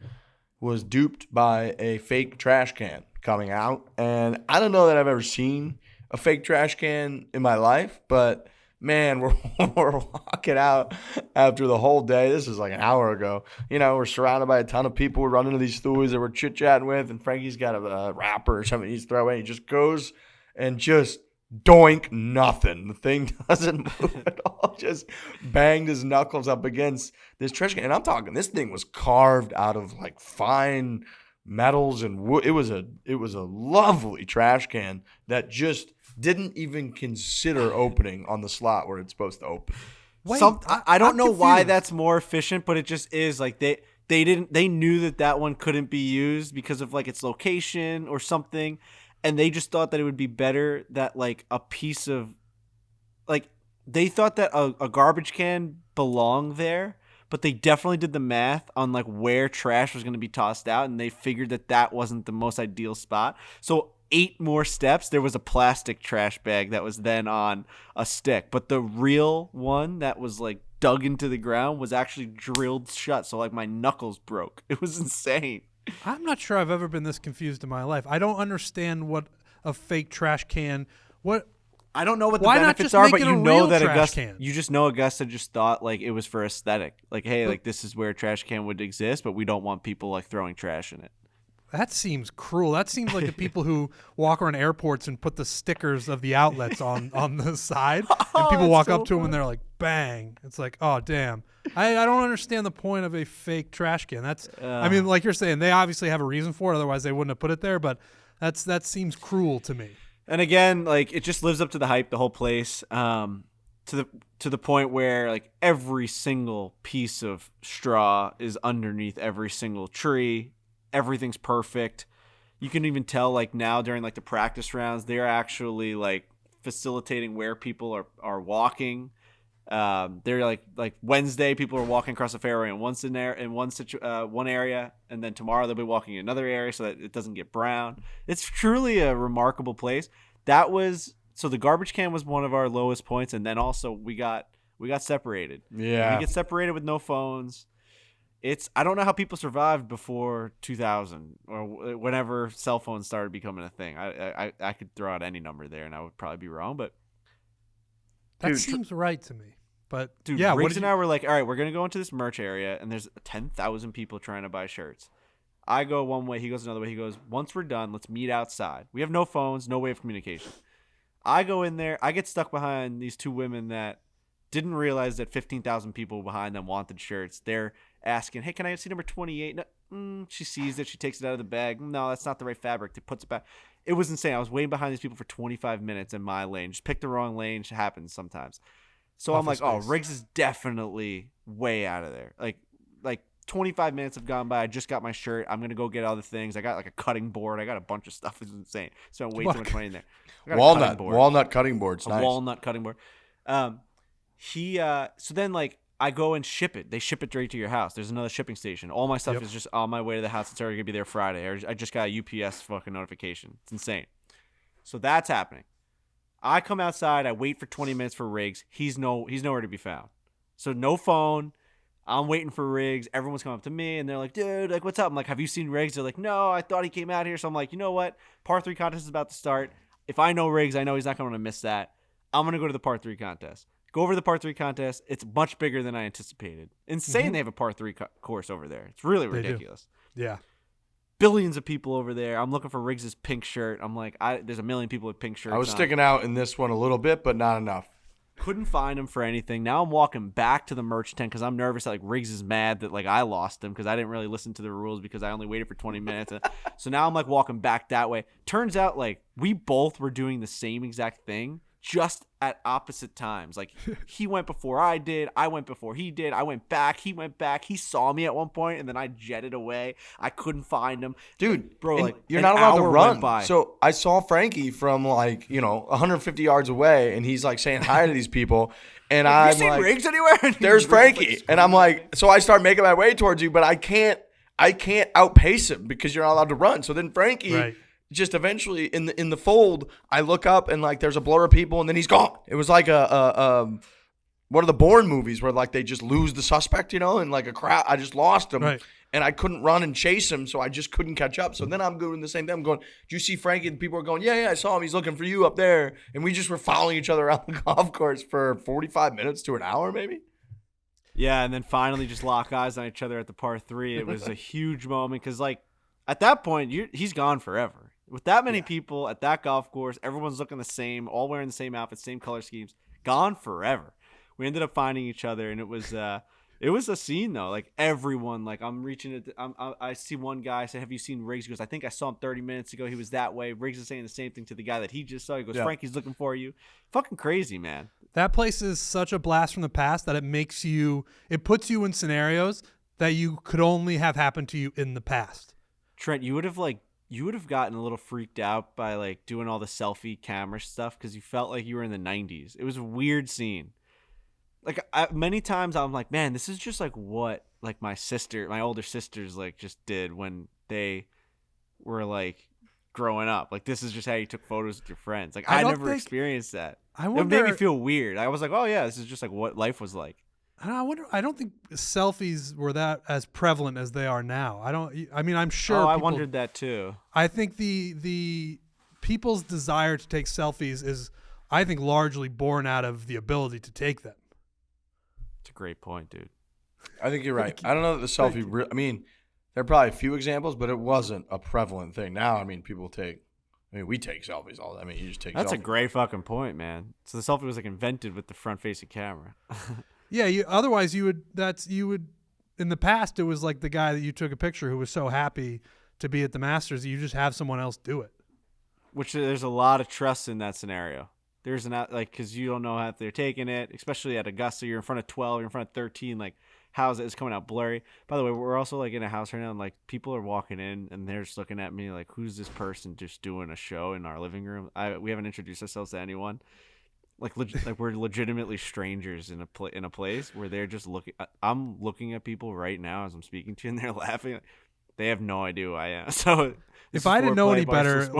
A: was duped by a fake trash can coming out. And I don't know that I've ever seen a fake trash can in my life, but man, we're walking out after the whole day. This is like an hour ago. We're surrounded by a ton of people. We're running into these stories that we're chit-chatting with, and Frankie's got a wrapper or something he's throwing. He just goes and just doink nothing. The thing doesn't move at all. Just banged his knuckles up against this trash can. And I'm talking, this thing was carved out of like fine metals and wood. It was a lovely trash can that just didn't even consider opening on the slot where it's supposed to open.
B: Wait,
C: I don't
B: I'm
C: know why
B: confused.
C: that's more efficient, but it just is. Like they knew that one couldn't be used because of like its location or something, and they just thought that it would be better that like a piece of like they thought that a garbage can belonged there, but they definitely did the math on like where trash was going to be tossed out, and they figured that wasn't the most ideal spot. So 8 more steps, there was a plastic trash bag that was then on a stick, but the real one that was like dug into the ground was actually drilled shut. So like my knuckles broke. It was insane.
B: I'm not sure I've ever been this confused in my life. I don't understand what a fake trash can. What?
C: I don't know what the
B: Why not
C: benefits
B: just
C: are,
B: make
C: but
B: it
C: you
B: a
C: know
B: real
C: that
B: trash
C: Augusta,
B: can?
C: you just know Augusta just thought like it was for aesthetic. Like, hey, like this is where a trash can would exist, but we don't want people like throwing trash in it.
B: That seems cruel. That seems like the people who walk around airports and put the stickers of the outlets on the side, and people walk up to them and they're like, "Bang!" It's like, oh damn. I don't understand the point of a fake trash can. That's I mean, like you're saying, they obviously have a reason for it. Otherwise, they wouldn't have put it there. But that seems cruel to me.
C: And again, like it just lives up to the hype, the whole place, to the point where like every single piece of straw is underneath every single tree. Everything's perfect. You can even tell like now during like the practice rounds, they're actually like facilitating where people are walking. They're like Wednesday, people are walking across the fairway in one area, and then tomorrow they'll be walking in another area so that it doesn't get brown. It's truly a remarkable place. So the garbage can was one of our lowest points, and then also we got separated.
A: Yeah,
C: we get separated with no phones. I don't know how people survived before 2000 or whenever cell phones started becoming a thing. I could throw out any number there, and I would probably be wrong, but.
B: That seems right to me. But
C: dude,
B: yeah,
C: Riggs and I were like, all right, we're going to go into this merch area, and there's 10,000 people trying to buy shirts. I go one way, he goes another way. He goes, once we're done, let's meet outside. We have no phones, no way of communication. I go in there. I get stuck behind these 2 women that didn't realize that 15,000 people behind them wanted shirts. They're asking, hey, can I see number 28? No, she sees it. She takes it out of the bag. No, that's not the right fabric. She puts it back. It was insane. I was waiting behind these people for 25 minutes in my lane. Just pick the wrong lane. It happens sometimes. So I'm like, oh, Riggs is definitely way out of there. Like 25 minutes have gone by. I just got my shirt. I'm going to go get other things. I got like a cutting board. I got a bunch of stuff. It's insane. Spent way too much money in there. I got
A: walnut cutting boards. Nice.
C: Walnut cutting board. So then like I go and ship it. They ship it straight to your house. There's another shipping station. All my stuff is just on my way to the house. It's already going to be there Friday. I just got a UPS fucking notification. It's insane. So that's happening. I come outside. I wait for 20 minutes for Riggs. He's nowhere to be found. So no phone. I'm waiting for Riggs. Everyone's coming up to me, and they're like, dude, like, what's up? I'm like, have you seen Riggs? They're like, no, I thought he came out here. So I'm like, you know what? Par 3 contest is about to start. If I know Riggs, I know he's not going to miss that. I'm going to go to the Par 3 contest. Go over to the Par 3 contest. It's much bigger than I anticipated. Insane they have a Par 3 course over there. It's really ridiculous.
B: Yeah.
C: Billions of people over there. I'm looking for Riggs's pink shirt. I'm like, there's a million people with pink shirts.
A: I was sticking out in this one a little bit, but not enough.
C: Couldn't find him for anything. Now I'm walking back to the merch tent because I'm nervous that like Riggs is mad that like I lost him because I didn't really listen to the rules because I only waited for 20 minutes. So now I'm like walking back that way. Turns out like we both were doing the same exact thing, just at opposite times. Like he went before I did. I went before he did. I went back. He went back. He saw me at one point, and then I jetted away. I couldn't find him.
A: Dude,
C: bro, like
A: you're not allowed to run.
C: By.
A: So I saw Frankie from like, 150 yards away, and he's like saying hi to these people. And
C: Have
A: I'm
C: you seen
A: like,
C: Riggs anywhere?
A: there's Frankie. And I'm like, so I start making my way towards you, but I can't outpace him because you're not allowed to run. So then Frankie just eventually in the fold, I look up and like there's a blur of people, and then he's gone. It was like one of the Bourne movies where like they just lose the suspect, and like a crowd. I just lost him.
B: Right.
A: and I couldn't run and chase him, so I just couldn't catch up. So then I'm doing the same thing. I'm going, "Do you see Frankie?" And people are going, "Yeah, I saw him. He's looking for you up there." And we just were following each other around the golf course for 45 minutes to an hour, maybe.
C: Yeah, and then finally just lock eyes on each other at the par 3. It was a huge moment because, like, at that point, he's gone forever. With that many people at that golf course, everyone's looking the same, all wearing the same outfits, same color schemes, gone forever. We ended up finding each other, and it was a scene though. Like everyone, like I'm reaching it. I see one guy. I said, "Have you seen Riggs?" He goes, "I think I saw him 30 minutes ago. He was that way." Riggs is saying the same thing to the guy that he just saw. He goes, "Frankie's looking for you." Fucking crazy, man.
B: That place is such a blast from the past that it puts you in scenarios that you could only have happened to you in the past.
C: Trent, you would have gotten a little freaked out by like doing all the selfie camera stuff because you felt like you were in the 90s. It was a weird scene. Like many times I'm like, man, this is just like what like my older sisters like just did when they were like growing up. Like this is just how you took photos with your friends. Like I never experienced that. It made me feel weird. I was like, oh yeah, this is just like what life was like.
B: I don't think selfies were that as prevalent as they are now. I'm sure.
C: Oh, I wondered that too.
B: I think the people's desire to take selfies is, I think, largely born out of the ability to take them.
C: It's a great point, dude.
A: I think you're right. I don't know that the selfie. I mean, there are probably a few examples, but it wasn't a prevalent thing. Now, I mean, we take selfies all the time. I mean, you just take.
C: That's
A: selfies.
C: a great fucking point, man. So the selfie was like invented with the front-facing camera.
B: Yeah. Otherwise, you would. In the past, it was like the guy that you took a picture who was so happy to be at the Masters, you just have someone else do it. Which
C: there's a lot of trust in that scenario. There's because you don't know how they're taking it, especially at Augusta. You're in front of 12, you're in front of 13. Like, how's it's coming out blurry? By the way, we're also like in a house right now, and like people are walking in, and they're just looking at me like, who's this person just doing a show in our living room? We haven't introduced ourselves to anyone. Like we're legitimately strangers in a place where they're just looking. I'm looking at people right now as I'm speaking to you, and they're laughing. They have no idea who I am. So
B: if I didn't know any better,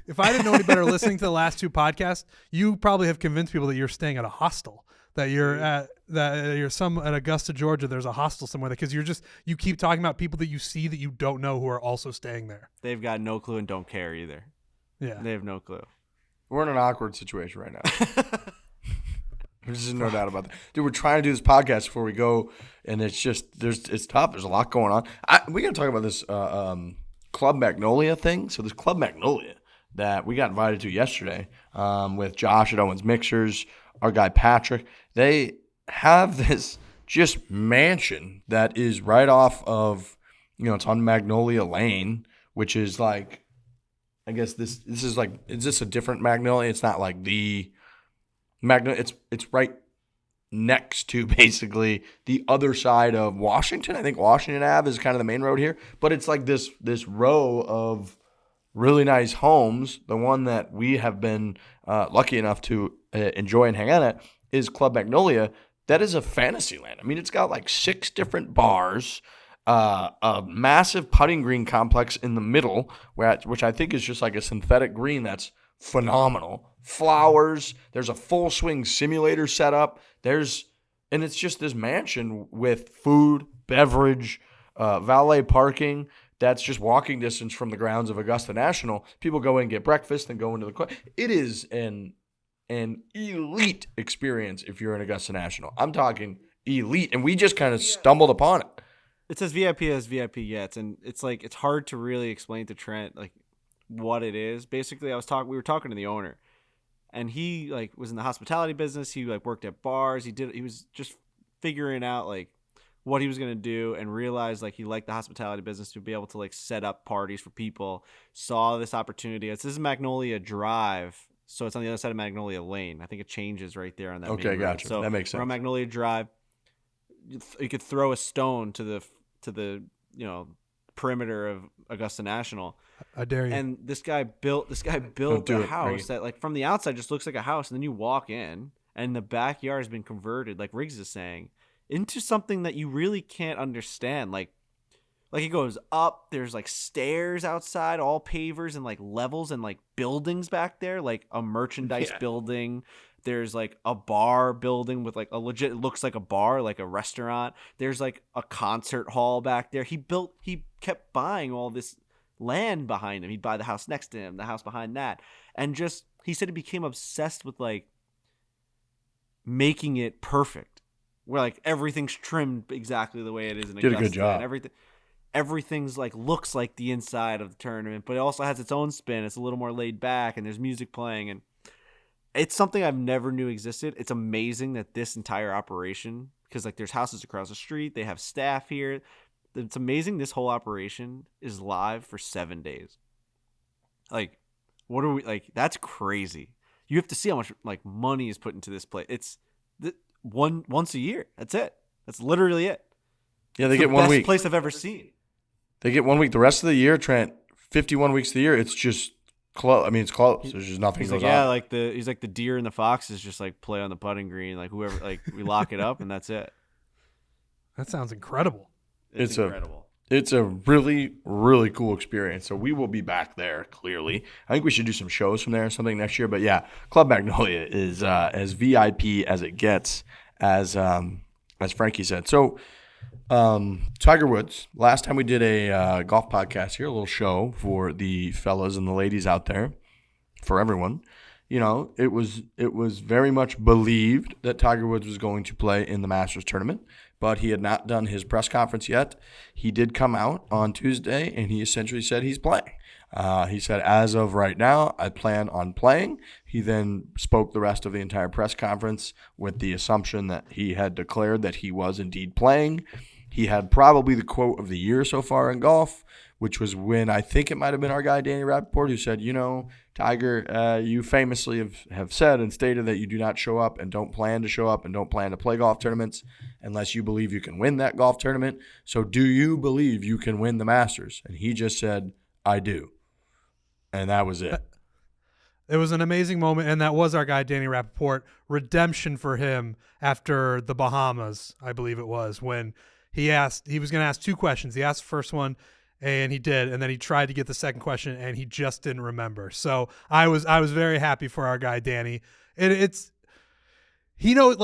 B: if I didn't know any better listening to the last two podcasts, you probably have convinced people that you're staying at a hostel, that you're at Augusta, Georgia. There's a hostel somewhere because you keep talking about people that you see that you don't know who are also staying there.
C: They've got no clue and don't care either.
B: Yeah,
C: they have no clue.
A: We're in an awkward situation right now. There's just no doubt about that. Dude, we're trying to do this podcast before we go, and it's just it's tough. There's a lot going on. We got to talk about this Club Magnolia thing. So this Club Magnolia that we got invited to yesterday with Josh at Owens Mixers, our guy Patrick. They have this just mansion that is right off of, it's on Magnolia Lane, which is like, I guess this is like, is this a different Magnolia? It's not like the Magnolia. It's right next to basically the other side of Washington. I think Washington Ave is kind of the main road here, but it's like this row of really nice homes. The one that we have been lucky enough to enjoy and hang out at is Club Magnolia. That is a fantasy land. I mean, it's got like 6 different bars, a massive putting green complex in the middle, which I think is just like a synthetic green that's phenomenal. Flowers. There's a full swing simulator set up. And it's just this mansion with food, beverage, valet parking. That's just walking distance from the grounds of Augusta National. People go in and get breakfast and go into the club. It is an elite experience if you're in Augusta National. I'm talking elite, and we just kind of stumbled upon it.
C: It's as VIP as VIP gets, and it's like it's hard to really explain to Trent like what it is. Basically, we were talking to the owner, and he like was in the hospitality business. He like worked at bars. He was just figuring out like what he was going to do, and realized like he liked the hospitality business to be able to like set up parties for people. Saw this opportunity. This is Magnolia Drive, so it's on the other side of Magnolia Lane. I think it changes right there on that.
A: Okay, gotcha. So that makes sense.
C: We're on Magnolia Drive. You could throw a stone to the perimeter of Augusta National.
B: I dare you.
C: And this guy built a house that like from the outside just looks like a house, and then you walk in and the backyard has been converted, like Riggs is saying, into something that you really can't understand. Like it goes up, there's like stairs outside, all pavers and like levels and like buildings back there, like a merchandise building. There's like a bar building with like a legit, it looks like a bar, like a restaurant. There's like a concert hall back there. He kept buying all this land behind him. He'd buy the house next to him, the house behind that. And just, he said he became obsessed with like making it perfect. Where like everything's trimmed exactly the way it is in Augusta.
A: Did a good job.
C: And everything's like looks like the inside of the tournament, but it also has its own spin. It's a little more laid back and there's music playing, and it's something I've never knew existed. It's amazing that this entire operation, because like there's houses across the street, they have staff here. It's amazing this whole operation is live for 7 days. Like, what are we like? That's crazy. You have to see how much like money is put into this place. It's once a year. That's it. That's literally it.
A: Yeah, they
C: It's
A: get
C: the
A: 1
C: best
A: week.
C: place I've ever seen.
A: They get 1 week. The rest of the year, Trent, 51 weeks of the year, it's just close. I mean, it's close. There's just nothing
C: He's
A: goes
C: like, yeah,
A: on.
C: like the deer and the foxes just like play on the putting green. Like whoever, like we lock it up and that's it.
B: That sounds incredible.
C: It's incredible.
A: It's a really, really cool experience. So we will be back there, clearly. I think we should do some shows from there or something next year. But yeah, Club Magnolia is as VIP as it gets, as Frankie said. So Tiger Woods, last time we did a golf podcast here, a little show for the fellas and the ladies out there, for everyone. You know, it was very much believed that Tiger Woods was going to play in the Masters tournament, but he had not done his press conference yet. He did come out on Tuesday, and he essentially said he's playing. He said, as of right now, I plan on playing. He then spoke the rest of the entire press conference with the assumption that he had declared that he was indeed playing. He had probably the quote of the year so far in golf, which was when I think it might have been our guy, Danny Rappaport, who said, you know, Tiger, you famously have said and stated that you do not show up and don't plan to show up and don't plan to play golf tournaments unless you believe you can win that golf tournament. So do you believe you can win the Masters? And he just said, I do. And that was it.
B: It was an amazing moment, and that was our guy, Danny Rappaport. Redemption for him after the Bahamas, I believe it was, when he was going to ask two questions. He asked the first one, and he did, and then he tried to get the second question, and he just didn't remember. So I was very happy for our guy, Danny. He knows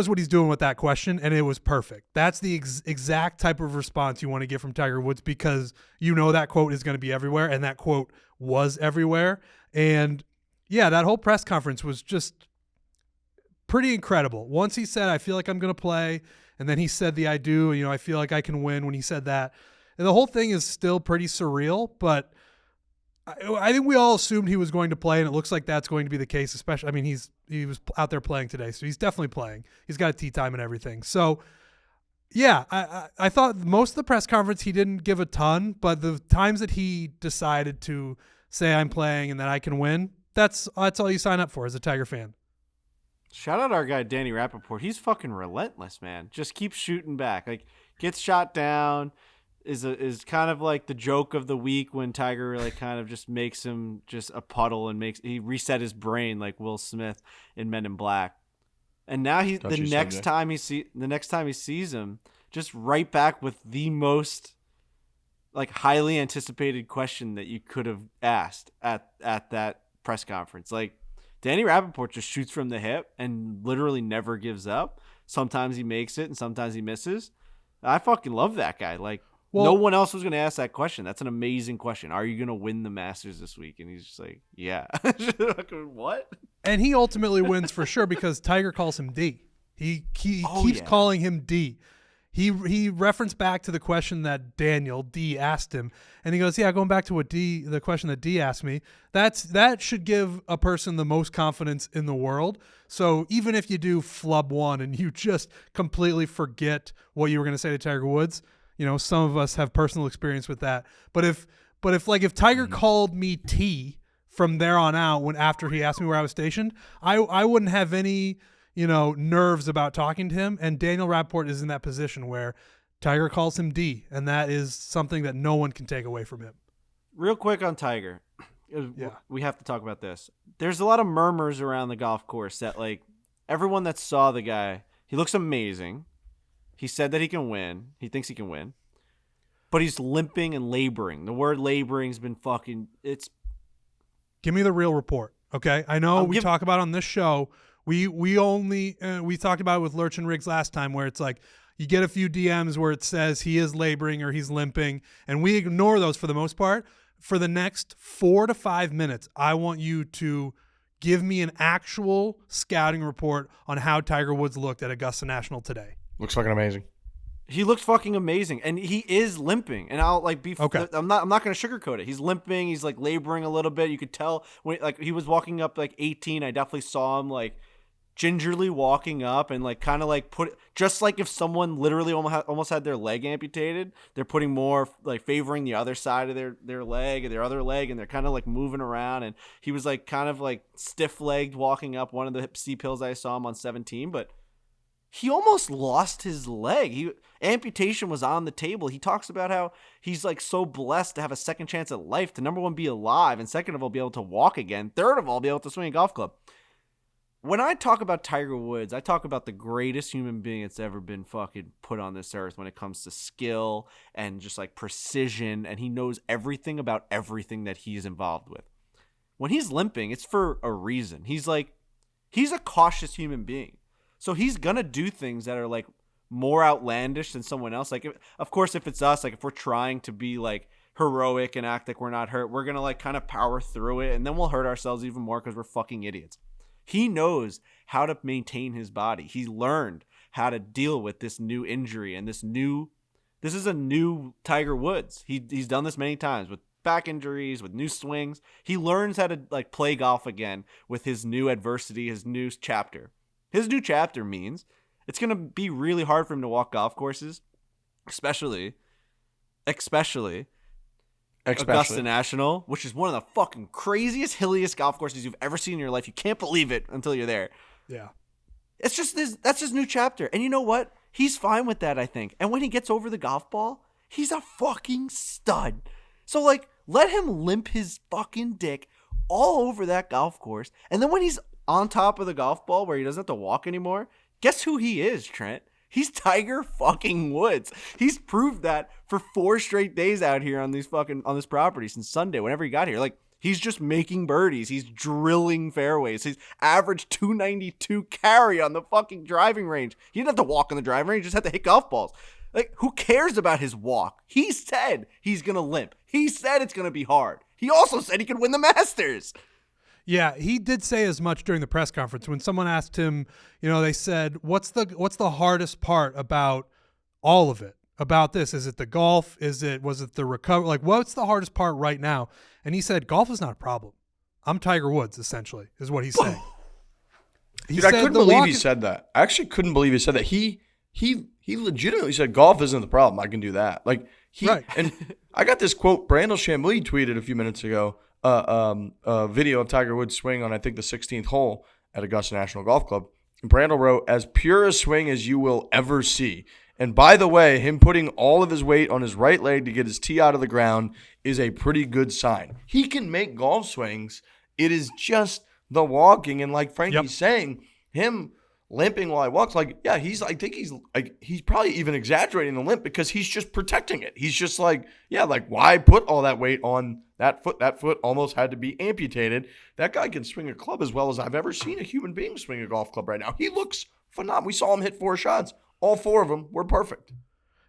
B: what he's doing with that question, and it was perfect. That's the exact type of response you want to get from Tiger Woods, because you know that quote is going to be everywhere, and that quote was everywhere. And yeah, that whole press conference was just pretty incredible. Once he said, I feel like I'm going to play, and then he said the I do, I feel like I can win when he said that. And the whole thing is still pretty surreal, but I think we all assumed he was going to play, and it looks like that's going to be the case, especially, I mean, he was out there playing today, so he's definitely playing. He's got a tee time and everything. So, yeah, I thought most of the press conference he didn't give a ton, but the times that he decided to say I'm playing and that I can win, that's all you sign up for as a Tiger fan.
C: Shout out our guy Danny Rappaport. He's fucking relentless, man. Just keeps shooting back. Like, gets shot down, is kind of like the joke of the week when Tiger like kind of just makes him just a puddle and he reset his brain like Will Smith in Men in Black. And now the next time he sees him, just right back with the most like highly anticipated question that you could have asked at that press conference. Like, Danny Rappaport just shoots from the hip and literally never gives up. Sometimes he makes it and sometimes he misses. I fucking love that guy. Like, no one else was going to ask that question. That's an amazing question. Are you going to win the Masters this week? And he's just like, yeah. What?
B: And he ultimately wins for sure because Tiger calls him D. He keeps calling him D. He referenced back to the question that Daniel D asked him, and he goes, "Yeah, going back to the question that D asked me, that should give a person the most confidence in the world. So even if you do flub one and you just completely forget what you were going to say to Tiger Woods, some of us have personal experience with that. But if Tiger called me T from there on out, after he asked me where I was stationed, I wouldn't have any nerves about talking to him. And Daniel Rappaport is in that position where Tiger calls him D, and that is something that no one can take away from him.
C: Real quick on Tiger. We have to talk about this. There's a lot of murmurs around the golf course that like everyone that saw the guy, he looks amazing. He said that he can win. He thinks he can win. But he's limping and laboring. The word laboring's been fucking, it's...
B: Give me the real report, okay? I know we talk about on this show We only we talked about it with Lurch and Riggs last time, where it's like you get a few DMs where it says he is laboring or he's limping, and we ignore those for the most part. For the next 4 to 5 minutes, I want you to give me an actual scouting report on how Tiger Woods looked at Augusta National today.
A: Looks fucking amazing.
C: He looked fucking amazing, and he is limping. And I'll like be.
B: Okay.
C: I'm not going to sugarcoat it. He's limping. He's like laboring a little bit. You could tell when like he was walking up like 18. I definitely saw him like gingerly walking up and like kind of like just like if someone literally almost had their leg amputated, they're putting more like favoring the other side of their leg or their other leg, and they're kind of like moving around. And he was like kind of like stiff-legged walking up one of the steep hills I saw him on 17, but he almost lost his leg. Amputation was on the table. He talks about how he's like so blessed to have a second chance at life, to number one, be alive, and second of all, be able to walk again. Third of all, be able to swing a golf club. When I talk about Tiger Woods, I talk about the greatest human being that's ever been fucking put on this earth when it comes to skill and just like precision, and he knows everything about everything that he's involved with. When he's limping, it's for a reason. He's a cautious human being. So he's going to do things that are like more outlandish than someone else. Like, of course, if it's us, like if we're trying to be like heroic and act like we're not hurt, we're going to like kind of power through it, and then we'll hurt ourselves even more because we're fucking idiots. He knows how to maintain his body. He learned how to deal with this new injury, and this is a new Tiger Woods. He's done this many times with back injuries, with new swings. He learns how to like play golf again with his new adversity, his new chapter. His new chapter means it's going to be really hard for him to walk golf courses, especially Augusta National, which is one of the fucking craziest, hilliest golf courses you've ever seen in your life. You can't believe it until you're there.
B: Yeah.
C: It's just that's his new chapter. And you know what? He's fine with that, I think. And when he gets over the golf ball, he's a fucking stud. So, like, let him limp his fucking dick all over that golf course. And then when he's on top of the golf ball where he doesn't have to walk anymore, guess who he is, Trent? He's Tiger fucking Woods. He's proved that for 4 straight days out here on this property since Sunday, whenever he got here. Like, he's just making birdies. He's drilling fairways. He's averaged 292 carry on the fucking driving range. He didn't have to walk on the driving range. He just had to hit golf balls. Like, who cares about his walk? He said he's going to limp. He said it's going to be hard. He also said he could win the Masters.
B: Yeah, he did say as much during the press conference when someone asked him, they said, what's the hardest part about all of it? About this? Is it the golf? Was it the recovery? Like, what's the hardest part right now? And he said, golf is not a problem. I'm Tiger Woods, essentially, is what he's saying.
A: Dude, I couldn't believe he said that. I actually couldn't believe he said that. He legitimately said golf isn't the problem. I can do that. Like,
B: right.
A: And I got this quote. Brandel Chambly tweeted a few minutes ago. A video of Tiger Woods swing on, I think, the 16th hole at Augusta National Golf Club. And Brandel wrote, "As pure a swing as you will ever see. And by the way, him putting all of his weight on his right leg to get his tee out of the ground is a pretty good sign. He can make golf swings. It is just the walking." And like Frankie's saying, him limping while he walks, like, yeah, I think he's probably even exaggerating the limp because he's just protecting it. He's just like, yeah, like, why put all that weight on that foot? That foot almost had to be amputated. That guy can swing a club as well as I've ever seen a human being swing a golf club right now. He looks phenomenal. We saw him hit 4 shots. All 4 of them were perfect.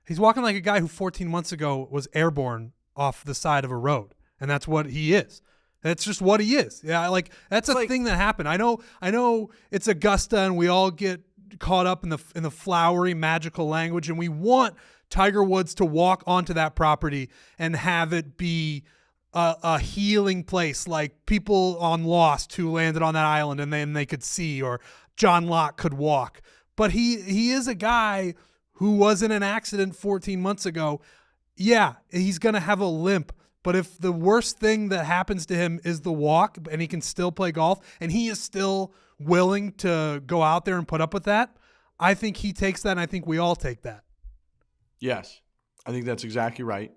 B: He's walking like a guy who 14 months ago was airborne off the side of a road, and that's what he is. That's just what he is. Yeah, like that's a thing that happened. I know it's Augusta, and we all get caught up in the flowery, magical language, and we want Tiger Woods to walk onto that property and have it be a healing place, like people on Lost who landed on that island and then they could see, or John Locke could walk. But he is a guy who was in an accident 14 months ago. Yeah, he's gonna have a limp. But if the worst thing that happens to him is the walk and he can still play golf and he is still willing to go out there and put up with that, I think he takes that, and I think we all take that.
A: Yes, I think that's exactly right.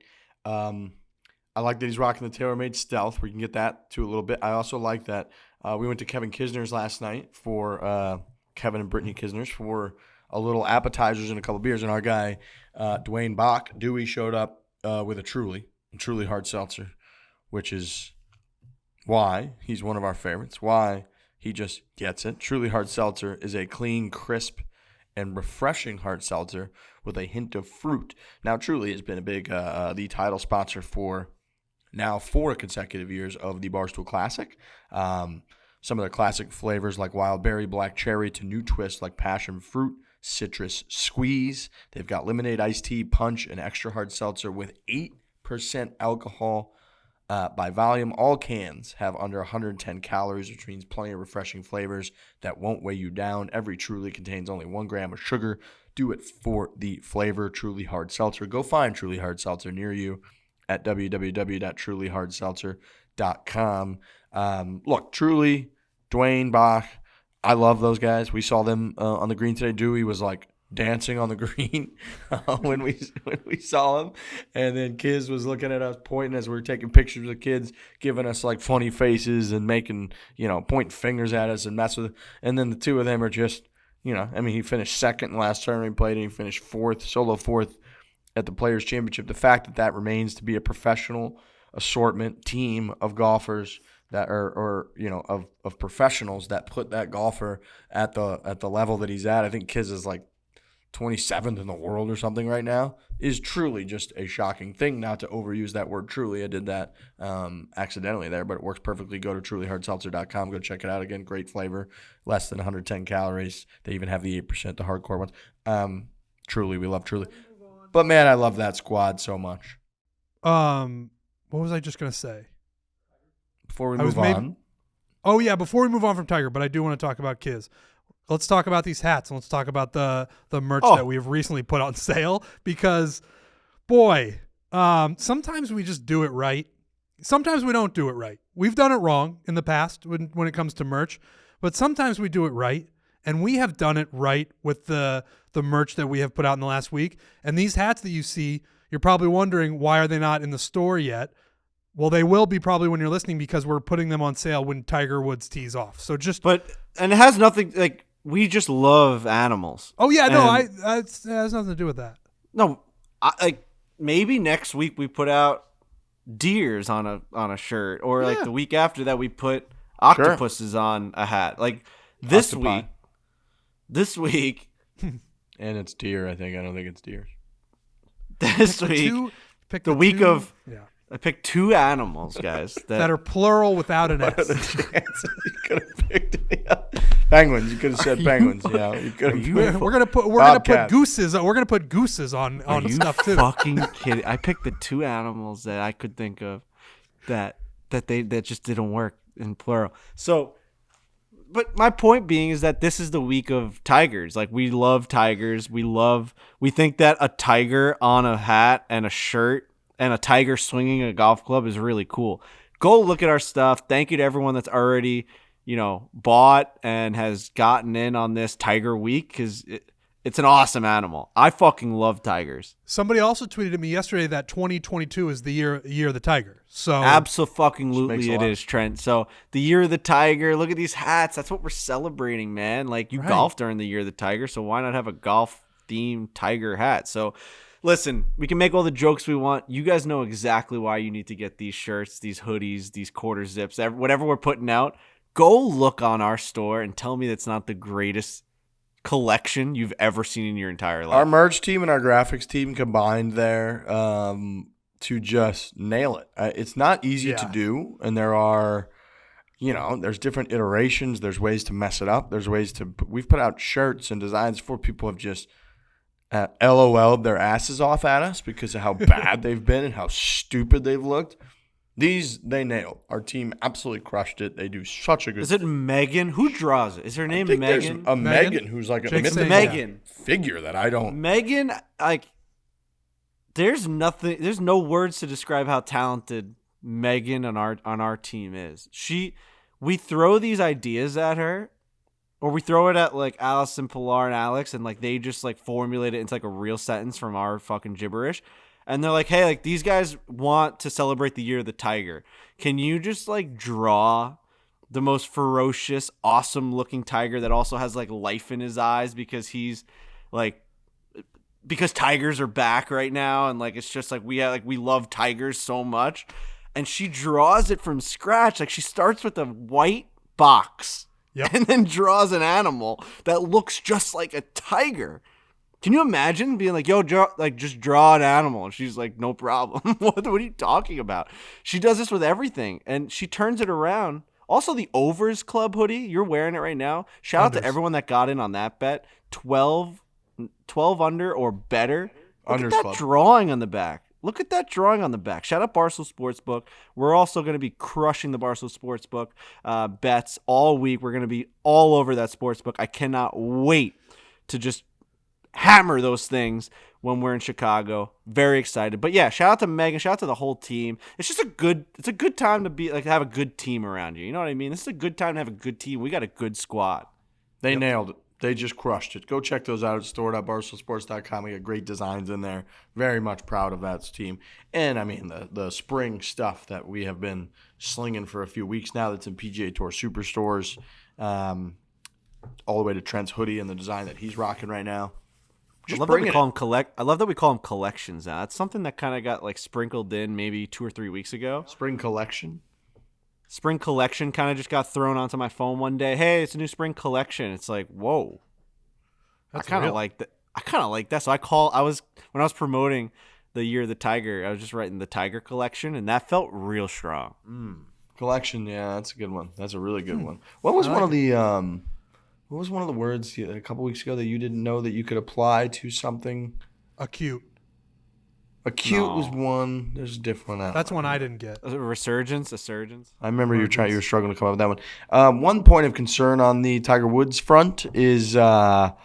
A: I like that he's rocking the TaylorMade Stealth. We can get that too a little bit. I also like that we went to Kevin Kisner's last night for Kevin and Brittany Kisner's for a little appetizers and a couple beers. And our guy, Dwayne Bach, Dewey, showed up with a truly hard seltzer, which is why he's one of our favorites, why He just gets it. Truly Hard Seltzer is a clean, crisp, and refreshing hard seltzer with a hint of fruit. Now, Truly has been a big the title sponsor for now 4 consecutive years of the Barstool Classic. Some of their classic flavors like wild berry, black cherry, to new twists like passion fruit, citrus squeeze. They've got lemonade, iced tea, punch, and extra hard seltzer with 8% alcohol by volume. All cans have under 110 calories, which means plenty of refreshing flavors that won't weigh you down. Every Truly contains only 1 gram of sugar. Do it for the flavor. Truly Hard Seltzer. Go find Truly Hard Seltzer near you at www.trulyhardseltzer.com. Look, Truly, Dwayne, Bach, I love those guys. We saw them on the green today. Dewey was like dancing on the green when we saw him, and then Kiz was looking at us, pointing as we were taking pictures of the kids, giving us like funny faces and making, pointing fingers at us and mess with it. And then the two of them are just, he finished second in the last tournament he played, and he finished solo fourth at the Players Championship. The fact that remains to be a professional assortment team of golfers that are of professionals that put that golfer at the level that he's at. I think Kiz is like 27th in the world or something right now, is truly just a shocking thing. Not to overuse that word truly. I did that accidentally there, but it works perfectly. Go to trulyhardseltzer.com. Go check it out. Again, great flavor, less than 110 calories. They even have the 8%, the hardcore ones. Truly, we love Truly. But, man, I love that squad so much.
B: What was I just going to say?
A: Before we move on.
B: Oh, yeah, before we move on from Tiger, but I do want to talk about Kiz. Let's talk about these hats, and let's talk about the merch that we have recently put on sale because, boy, sometimes we just do it right. Sometimes we don't do it right. We've done it wrong in the past when it comes to merch, but sometimes we do it right, and we have done it right with the merch that we have put out in the last week. And these hats that you see, you're probably wondering, why are they not in the store yet? Well, they will be probably when you're listening because we're putting them on sale when Tiger Woods tees off. So
C: and it has nothing, like, we just love animals.
B: Oh yeah, no, it has nothing to do with that.
C: No, maybe next week we put out deers on a shirt, or like the week after that we put octopuses on a hat. Like this week,
A: and it's deer. I don't think it's deer.
C: This week, the week of. Yeah. I picked 2 animals, guys.
B: That are plural without an S.
A: You could have picked penguins. You could have said penguins.
B: We're gonna put gooses. We're gonna put gooses on stuff too.
C: Fucking kidding! I picked the 2 animals that I could think of that just didn't work in plural. So, but my point being is that this is the week of tigers. Like, we love tigers. We think that a tiger on a hat and a shirt and a tiger swinging a golf club is really cool. Go look at our stuff. Thank you to everyone that's already, bought and has gotten in on this Tiger Week, because it's an awesome animal. I fucking love tigers.
B: Somebody also tweeted at me yesterday that 2022 is the year of the tiger. So
C: absolutely it is, Trent. So the year of the tiger. Look at these hats. That's what we're celebrating, man. Like, you golf during the year of the tiger, so why not have a golf themed tiger hat? So. Listen, we can make all the jokes we want. You guys know exactly why you need to get these shirts, these hoodies, these quarter zips, whatever we're putting out. Go look on our store and tell me that's not the greatest collection you've ever seen in your entire life.
A: Our merch team and our graphics team combined there to just nail it. It's not easy to do, and there are, there's different iterations. There's ways to mess it up. There's ways to – we've put out shirts and designs for people have just – LOL'd their asses off at us because of how bad they've been and how stupid they've looked. These, they nailed. Our team absolutely crushed it. They do such a good job.
C: Is it Megan? Who draws it? Is her name Megan?
A: There's a Megan who's like a mythical figure that I don't.
C: Megan, like, there's no words to describe how talented Megan on our team is. We throw these ideas at her. Or we throw it at, like, Allison, Pilar, and Alex, and, like, they just, like, formulate it into, like, a real sentence from our fucking gibberish. And they're like, hey, like, these guys want to celebrate the year of the tiger. Can you just, like, draw the most ferocious, awesome-looking tiger that also has, like, life in his eyes because he's, like, because tigers are back right now, and, like, it's just, like, we love tigers so much. And she draws it from scratch. Like, she starts with a white box.
B: Yep.
C: and then draws an animal that looks just like a tiger. Can you imagine being like, yo, just draw an animal? And she's like, no problem. What are you talking about? She does this with everything, and she turns it around. Also, the Overs Club hoodie, you're wearing it right now. Shout out to everyone that got in on that bet. 12 under or better. Look at that drawing on the back. Look at that drawing on the back. Shout out Barstool Sportsbook. We're also going to be crushing the Barstool Sportsbook bets all week. We're going to be all over that sportsbook. I cannot wait to just hammer those things when we're in Chicago. Very excited. But yeah, shout out to Megan. Shout out to the whole team. It's just a good time to be like have a good team around you. You know what I mean? This is a good time to have a good team. We got a good squad.
A: They nailed it. They just crushed it. Go check those out at store.barstoolsports.com. We got great designs in there. Very much proud of that team. And, I mean, the spring stuff that we have been slinging for a few weeks now that's in PGA Tour Superstores, all the way to Trent's hoodie and the design that he's rocking right now.
C: I love that we call them I love that we call them collections now. That's something that kind of got like sprinkled in maybe 2 or 3 weeks ago.
A: Spring collection kind of just got thrown onto my phone one day. Hey, it's a new spring collection. It's like, whoa.
B: That's
A: I kind of like that. I kind of like that. So when I was promoting the Year of the Tiger, I was just writing the Tiger collection, and that felt real strong. Collection, yeah, that's a good one. That's a really good one. What was one of the words a couple weeks ago that you didn't know that you could apply to something?
B: Acute.
A: Acute was one. There's a different one.
B: That's one I didn't get.
C: A resurgence.
A: I remember you were struggling to come up with that one. One point of concern on the Tiger Woods front is the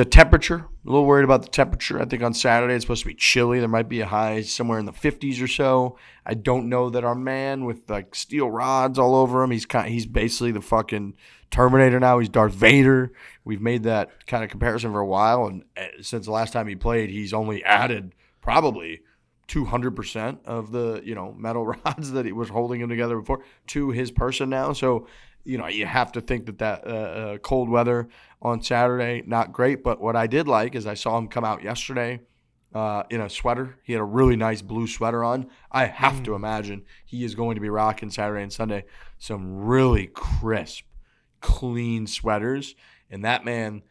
A: temperature. A little worried about the temperature. I think on Saturday it's supposed to be chilly. There might be a high somewhere in the 50s or so. I don't know that our man with like steel rods all over him. He's basically the fucking Terminator now. He's Darth Vader. We've made that kind of comparison for a while, and since the last time he played, he's only added probably 200% of the metal rods that he was holding him together before to his person now. So you have to think that cold weather on Saturday, not great. But what I did like is I saw him come out yesterday in a sweater. He had a really nice blue sweater on. I have to imagine he is going to be rocking Saturday and Sunday some really crisp, clean sweaters. And that man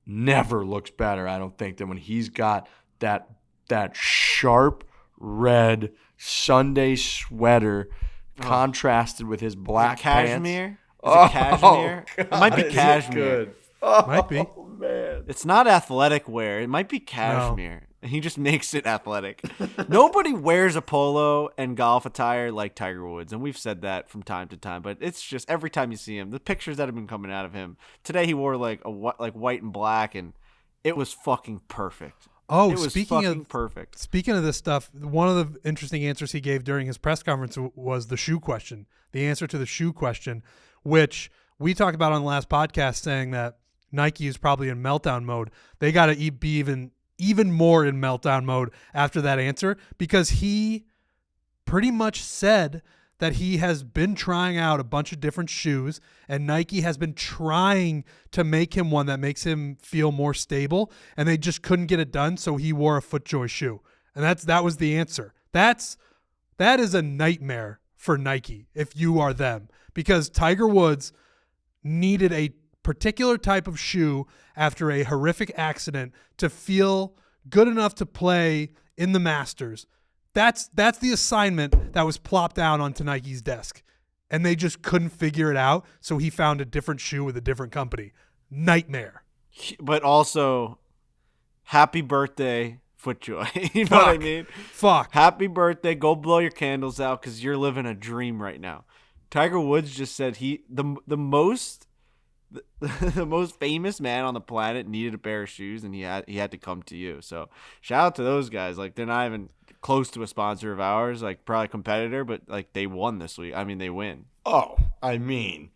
A: never looks better, I don't think, than when he's got that sharp red Sunday sweater contrasted with his black
C: cashmere.
A: Pants.
C: Is it cashmere?
A: God,
C: it might be cashmere.
B: Might be.
A: Oh, man.
C: It's not athletic wear. It might be cashmere. No. He just makes it athletic. Nobody wears a polo and golf attire like Tiger Woods, and we've said that from time to time. But it's just every time you see him, the pictures that have been coming out of him. Today he wore like white and black, and it was fucking perfect.
B: Oh,
C: it was perfect.
B: Speaking of this stuff, one of the interesting answers he gave during his press conference was the shoe question. The answer to the shoe question, which we talked about on the last podcast, saying that Nike is probably in meltdown mode. They got to be even more in meltdown mode after that answer, because he pretty much said that he has been trying out a bunch of different shoes, and Nike has been trying to make him one that makes him feel more stable, and they just couldn't get it done, so he wore a FootJoy shoe. And that was the answer. That is a nightmare for Nike if you are them, because Tiger Woods needed a particular type of shoe after a horrific accident to feel good enough to play in the Masters. That's the assignment that was plopped down onto Nike's desk, and they just couldn't figure it out, so he found a different shoe with a different company. Nightmare.
C: But also, happy birthday, FootJoy. You know what I mean?
B: Fuck.
C: Happy birthday. Go blow your candles out, because you're living a dream right now. Tiger Woods just said the most famous man on the planet needed a pair of shoes, and he had to come to you. So shout out to those guys. Like, they're not even close to a sponsor of ours, like probably a competitor, but like they won this week. I mean, they win.
A: Oh, I mean,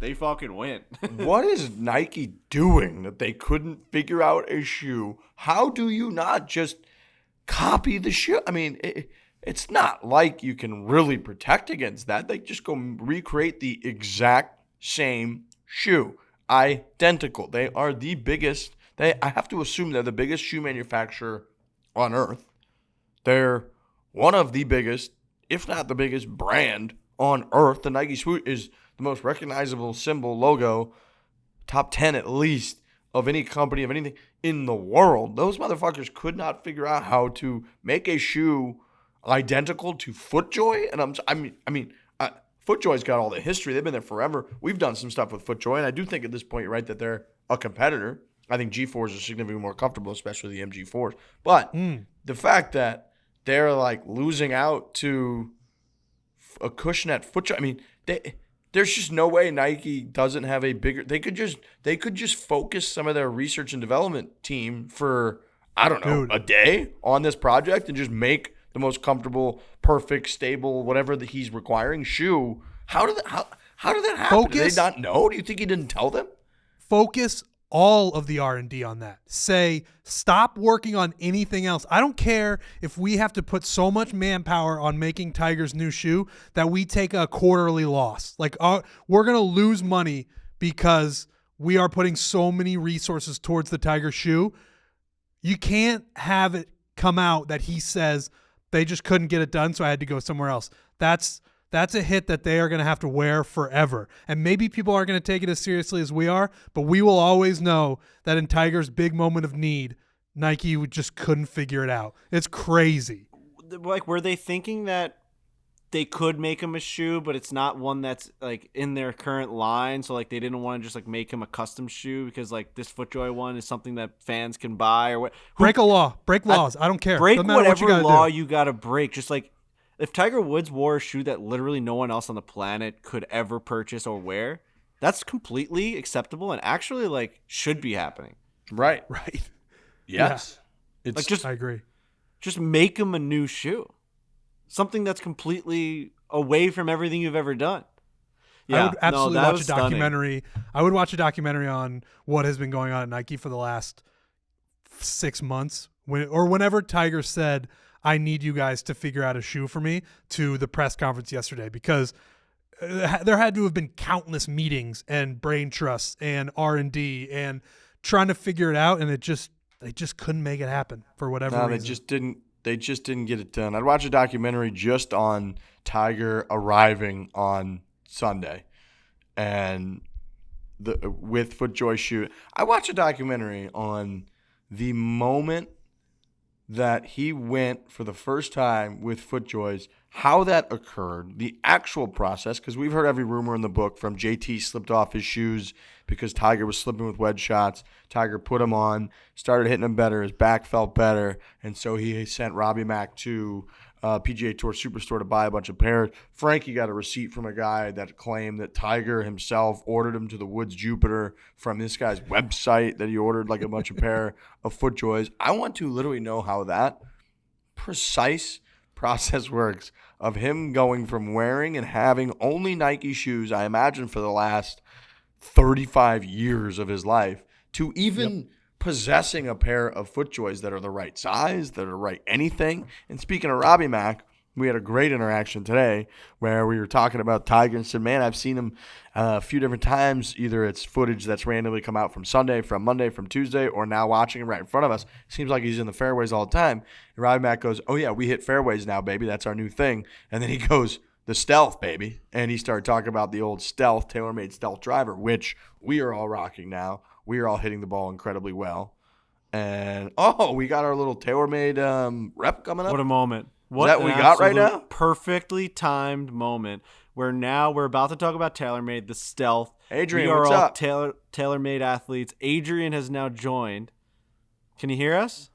C: they fucking win.
A: What is Nike doing that they couldn't figure out a shoe? How do you not just copy the shoe? I mean, it's not like you can really protect against that. They just go recreate the exact same shoe, identical. They are the biggest. I have to assume they're the biggest shoe manufacturer on earth. They're one of the biggest, if not the biggest brand on earth. The Nike swoosh is the most recognizable symbol, logo, top 10 at least, of any company, of anything in the world. Those motherfuckers could not figure out how to make a shoe identical to FootJoy. And FootJoy's got all the history. They've been there forever. We've done some stuff with FootJoy, and I do think at this point, you're right, that they're a competitor. I think G4s are significantly more comfortable, especially the MG4s. But the fact that they're like losing out to a Cushnet FootJoy, there's just no way Nike doesn't have a bigger. They could just focus some of their research and development team for, I don't know, a day on this project and just make the most comfortable, perfect, stable, whatever that he's requiring shoe. How did that happen?
B: Focus.
A: Do they not know? Do you think he didn't tell them?
B: Focus all of the R&D on that. Say, stop working on anything else. I don't care if we have to put so much manpower on making Tiger's new shoe that we take a quarterly loss. Like, we're going to lose money because we are putting so many resources towards the Tiger shoe. You can't have it come out that he says they just couldn't get it done, so I had to go somewhere else. That's a hit that they are going to have to wear forever. And maybe people aren't going to take it as seriously as we are, but we will always know that in Tiger's big moment of need, Nike just couldn't figure it out. It's crazy.
C: Like, were they thinking that they could make him a shoe, but it's not one that's like in their current line? So like they didn't want to just like make him a custom shoe because like this FootJoy one is something that fans can buy or what?
B: Break a law. Break laws. I don't care.
C: Break
B: no matter
C: whatever
B: what you
C: law
B: do.
C: you got to break. Just like, if Tiger Woods wore a shoe that literally no one else on the planet could ever purchase or wear, that's completely acceptable and actually like should be happening.
A: Right.
B: Yeah.
A: Yes. It's
C: Like, just
B: I agree.
C: Just make him a new shoe. Something that's completely away from everything you've ever done.
B: I would absolutely
C: that
B: watch
C: was
B: a
C: stunning.
B: documentary. I would watch a documentary on what has been going on at Nike for the last 6 months, whenever Tiger said, "I need you guys to figure out a shoe for me," to the press conference yesterday, because there had to have been countless meetings and brain trusts and R&D and trying to figure it out, and they just couldn't make it happen for whatever reason.
A: They just didn't get it done. I'd watch a documentary just on Tiger arriving on Sunday and with FootJoy shoe. I watched a documentary on the moment that he went for the first time with FootJoys, how that occurred, the actual process, because we've heard every rumor in the book from JT slipped off his shoes because Tiger was slipping with wedge shots. Tiger put them on, started hitting them better, his back felt better, and so he sent Robbie Mack to PGA Tour Superstore to buy a bunch of pairs. Frankie got a receipt from a guy that claimed that Tiger himself ordered him to the Woods Jupiter from this guy's website, that he ordered like a bunch of pair of FootJoys. I want to literally know how that precise process works of him going from wearing and having only Nike shoes, I imagine for the last 35 years of his life, to even possessing a pair of FootJoys that are the right size, that are right anything. And speaking of Robbie Mack, we had a great interaction today where we were talking about Tiger and said, man, I've seen him a few different times. Either it's footage that's randomly come out from Sunday, from Monday, from Tuesday, or now watching him right in front of us. Seems like he's in the fairways all the time. And Robbie Mack goes, oh, yeah, we hit fairways now, baby. That's our new thing. And then he goes, the Stealth, baby. And he started talking about the old Stealth, TaylorMade Stealth driver, which we are all rocking now. We are all hitting the ball incredibly well. And, we got our little TaylorMade rep coming up.
C: What a moment.
A: Is that what we got right now?
C: Perfectly timed moment where now we're about to talk about TaylorMade, the Stealth.
A: Adrian,
C: we are
A: what's
C: all
A: up?
C: TaylorMade athletes. Adrian has now joined. Can you hear us?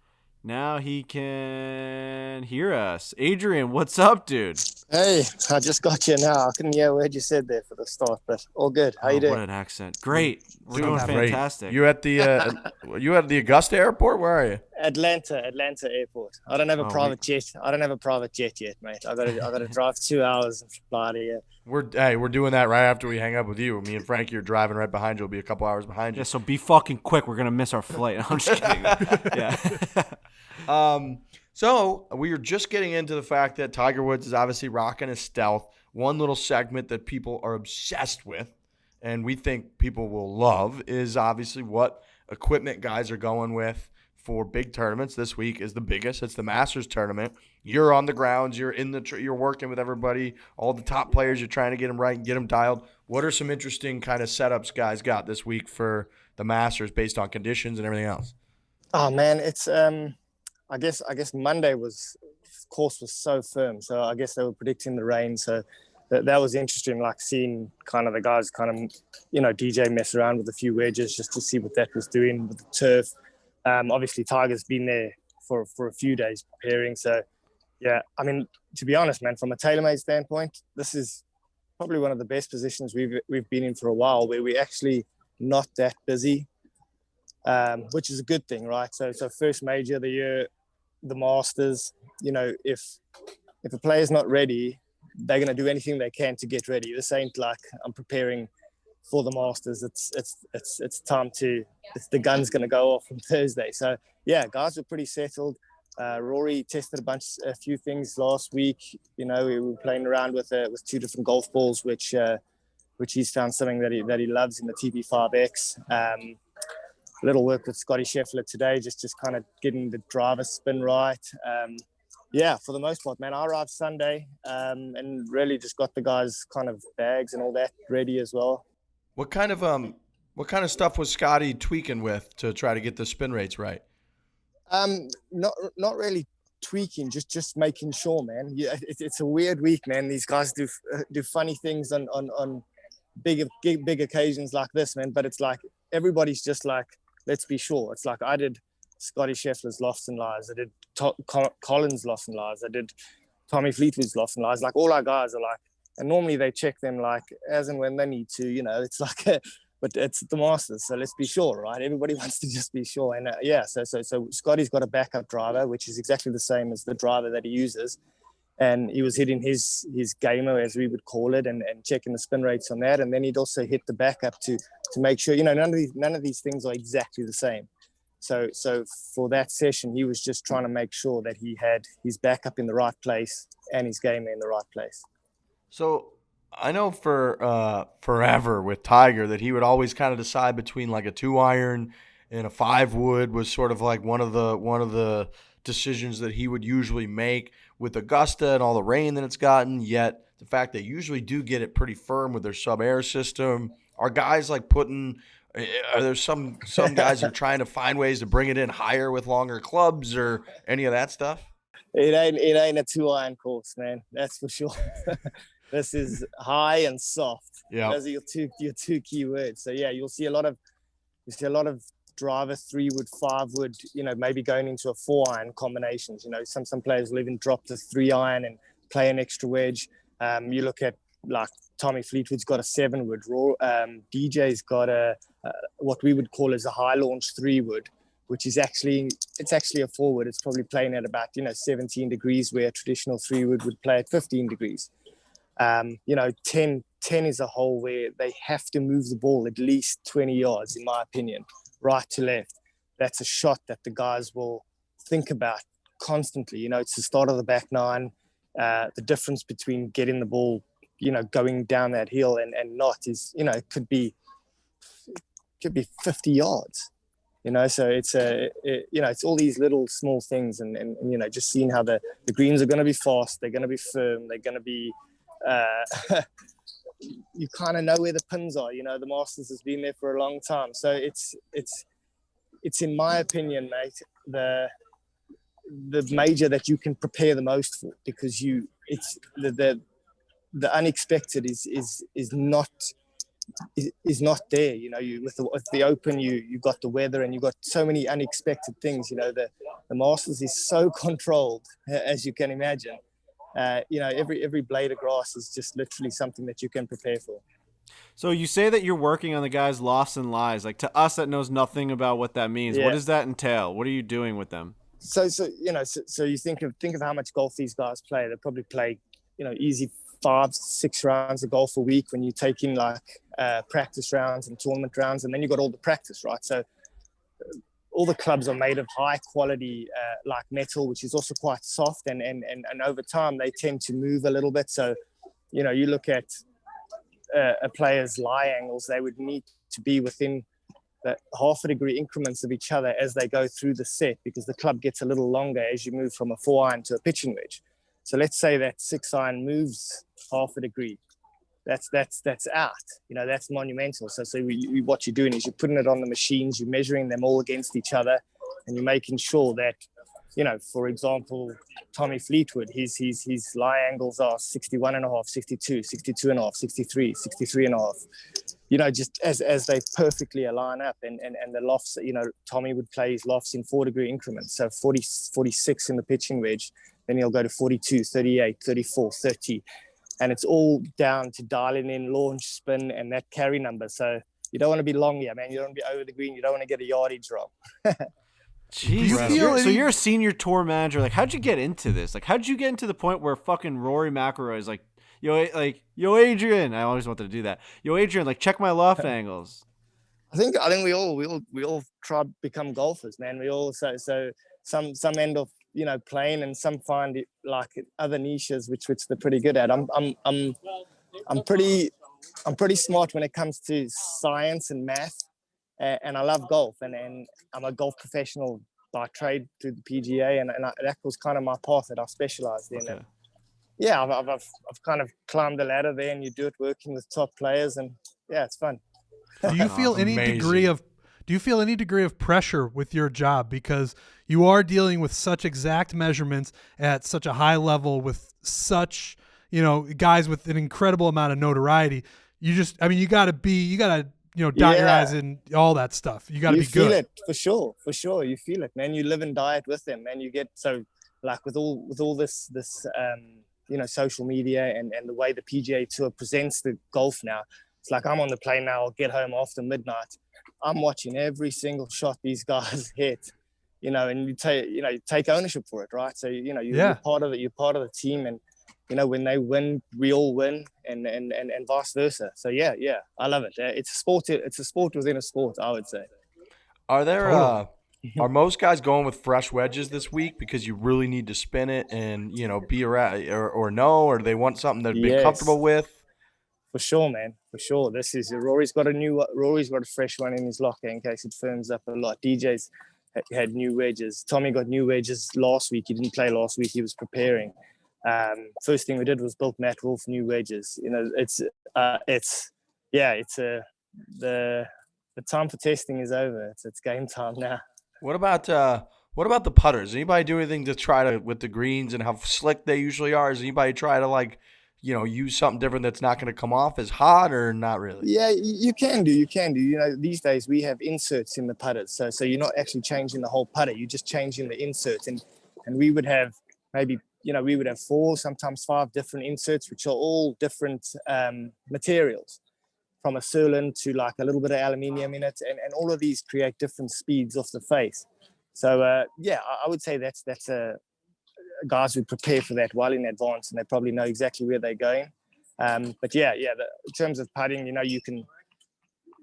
C: Now he can hear us. Adrian, what's up, dude?
D: Hey, I just got you now. I couldn't hear a word you said there for the start, but all good. How you doing?
C: What an accent. Great. We're doing
A: Great.
C: fantastic.
A: You at the Augusta airport? Where are you?
D: Atlanta Airport. I don't have a private jet. I don't have a private jet yet, mate. I got to drive 2 hours and fly to here.
A: We're doing that right after we hang up with you. Me and Frankie are driving right behind you. We'll be a couple hours behind you.
C: Yeah, so be fucking quick. We're going to miss our flight. I'm just kidding. Yeah.
A: So we are just getting into the fact that Tiger Woods is obviously rocking his Stealth. One little segment that people are obsessed with and we think people will love is obviously what equipment guys are going with for big tournaments. This week is the biggest. It's the Masters tournament. You're on the grounds. You're you're working with everybody, all the top players. You're trying to get them right and get them dialed. What are some interesting kind of setups guys got this week for the Masters based on conditions and everything else?
D: Oh man, it's I guess Monday course was so firm, so I guess they were predicting the rain, so that was interesting, like seeing kind of the guys kind of, DJ mess around with a few wedges just to see what that was doing with the turf. Obviously Tiger's been there for a few days preparing, so yeah, I mean, to be honest, man, from a TaylorMade standpoint, this is probably one of the best positions we've been in for a while, where we're actually not that busy, which is a good thing, right? So first major of the year, the Masters, if a player's not ready, they're going to do anything they can to get ready. This ain't like I'm preparing for the Masters. It's time to, the gun's going to go off on Thursday. So yeah, guys were pretty settled. Rory tested a few things last week. We were playing around with 2 different golf balls, which he's found something that he loves in the TP5X. A little work with Scottie Scheffler today, just kind of getting the driver spin right. Yeah, for the most part, man, I arrived Sunday and really just got the guys' kind of bags and all that ready as well.
A: What kind of stuff was Scottie tweaking with to try to get the spin rates right?
D: Not really tweaking, just making sure, man. Yeah, it's a weird week, man. These guys do funny things on big occasions like this, man. But it's like everybody's just like, let's be sure. It's like I did Scottie Scheffler's lofts and lies. I did Collins' lofts and lies. I did Tommy Fleetwood's lofts and lies. Like all our guys are like, and normally they check them like as and when they need to. It's like, but it's the Masters, so let's be sure, right? Everybody wants to just be sure, and yeah. So Scottie's got a backup driver, which is exactly the same as the driver that he uses, and he was hitting his gamer, as we would call it, and checking the spin rates on that, and then he'd also hit the backup to make sure, none of these things are exactly the same. So for that session, he was just trying to make sure that he had his backup in the right place and his gamer in the right place.
A: So I know for forever with Tiger that he would always kind of decide between like a 2-iron and a 5-wood was sort of like one of the decisions that he would usually make with Augusta and all the rain that it's gotten. Yet the fact they usually do get it pretty firm with their sub-air system. Are guys like are there some guys that are trying to find ways to bring it in higher with longer clubs or any of that stuff?
D: It ain't a 2-iron course, man. That's for sure. This is high and soft.
A: Yeah,
D: those are your two key words. So yeah, you'll see a lot of driver 3-wood, 5-wood. Maybe going into a 4-iron combinations. Some players will even drop the 3-iron and play an extra wedge. You look at like Tommy Fleetwood's got a 7-wood. DJ's got what we would call as a high launch 3-wood, which is actually a 4-wood. It's probably playing at about 17 degrees, where a traditional 3-wood would play at 15 degrees. 10 is a hole where they have to move the ball at least 20 yards, in my opinion, right to left. That's a shot that the guys will think about constantly. It's the start of the back nine. The difference between getting the ball, going down that hill and not is, it could be 50 yards. So it's all these little small things, and just seeing how the greens are going to be fast, they're going to be firm, they're going to be you kind of know where the pins are. The Masters has been there for a long time, so it's in my opinion, mate, the major that you can prepare the most for, because it's the unexpected is not there. With the Open, you've got the weather and you've got so many unexpected things. The Masters is so controlled, as you can imagine. Every blade of grass is just literally something that you can prepare for.
C: So you say that you're working on the guys' lofts and lies. Like, to us that knows nothing about what that means, What does that entail? What are you doing with them?
D: So you think of how much golf these guys play. They probably play, easy 5-6 rounds of golf a week when you take in like practice rounds and tournament rounds, and then you got all the practice, right? So all the clubs are made of high quality like metal, which is also quite soft, and over time they tend to move a little bit. So you look at a player's lie angles, they would need to be within that half a degree increments of each other as they go through the set, because the club gets a little longer as you move from a 4-iron to a pitching wedge. So let's say that 6-iron moves half a degree. That's out. That's monumental. So what you're doing is you're putting it on the machines, you're measuring them all against each other, and you're making sure that, for example, Tommy Fleetwood, his lie angles are 61.5, 62, 62.5, 63, 63.5. Just as they perfectly align up, and the lofts, Tommy would play his lofts in 4-degree increments. So 40, 46 in the pitching wedge, then he'll go to 42, 38, 34, 30. And it's all down to dialing in launch, spin, and that carry number. So you don't want to be long here, man. You don't want to be over the green. You don't want to get a yardage wrong.
C: Jeez. So you're a senior tour manager. Like, how'd you get into this? Like, how'd you get into the point where fucking Rory McIlroy is like, yo, Adrian. I always wanted to do that. Yo, Adrian, like, check my loft angles.
D: I think we all try to become golfers, man. We all so some end up playing, and some find it like other niches which they're pretty good at. I'm pretty smart when it comes to science and math, and I love golf, and I'm a golf professional by trade through the PGA, and that was kind of my path that I specialized in.
C: Okay.
D: And I've kind of climbed the ladder there, and you do it working with top players, and yeah, it's fun.
B: Do you feel any degree of pressure with your job, because you are dealing with such exact measurements at such a high level with such, guys with an incredible amount of notoriety? You gotta dot your I's and all that stuff. You gotta be good.
D: You feel it for sure. You feel it, man. You live and die it with them, man. You get so like with all this social media and the way the PGA Tour presents the golf now. It's like I'm on the plane now. I'll get home after midnight. I'm watching every single shot these guys hit, and you take ownership for it, right? So you're part of it. You're part of the team, and when they win, we all win, and vice versa. So yeah, I love it. It's a sport. It's a sport within a sport, I would say.
A: Are there are most guys going with fresh wedges this week because you really need to spin it and be around, or no, or do they want something they'd be comfortable with?
D: For sure, man. For sure. This is Rory's got a fresh one in his locker in case it firms up a lot. DJ's had new wedges. Tommy got new wedges last week. He didn't play last week. He was preparing. First thing we did was built Matt Wolf new wedges. The time for testing is over. It's game time now.
A: What about the putters? Anybody do anything to try to with the greens and how slick they usually are? Does anybody try to use something different that's not going to come off as hot, or not really?
D: Yeah, you can do. These days we have inserts in the putters. So you're not actually changing the whole putter. You're just changing the inserts. And we would have maybe, we would have 4, sometimes 5 different inserts, which are all different materials, from a Surlyn to like a little bit of aluminium in it. And all of these create different speeds off the face. So, I would say that's guys would prepare for that well in advance, and they probably know exactly where they're going. In terms of putting,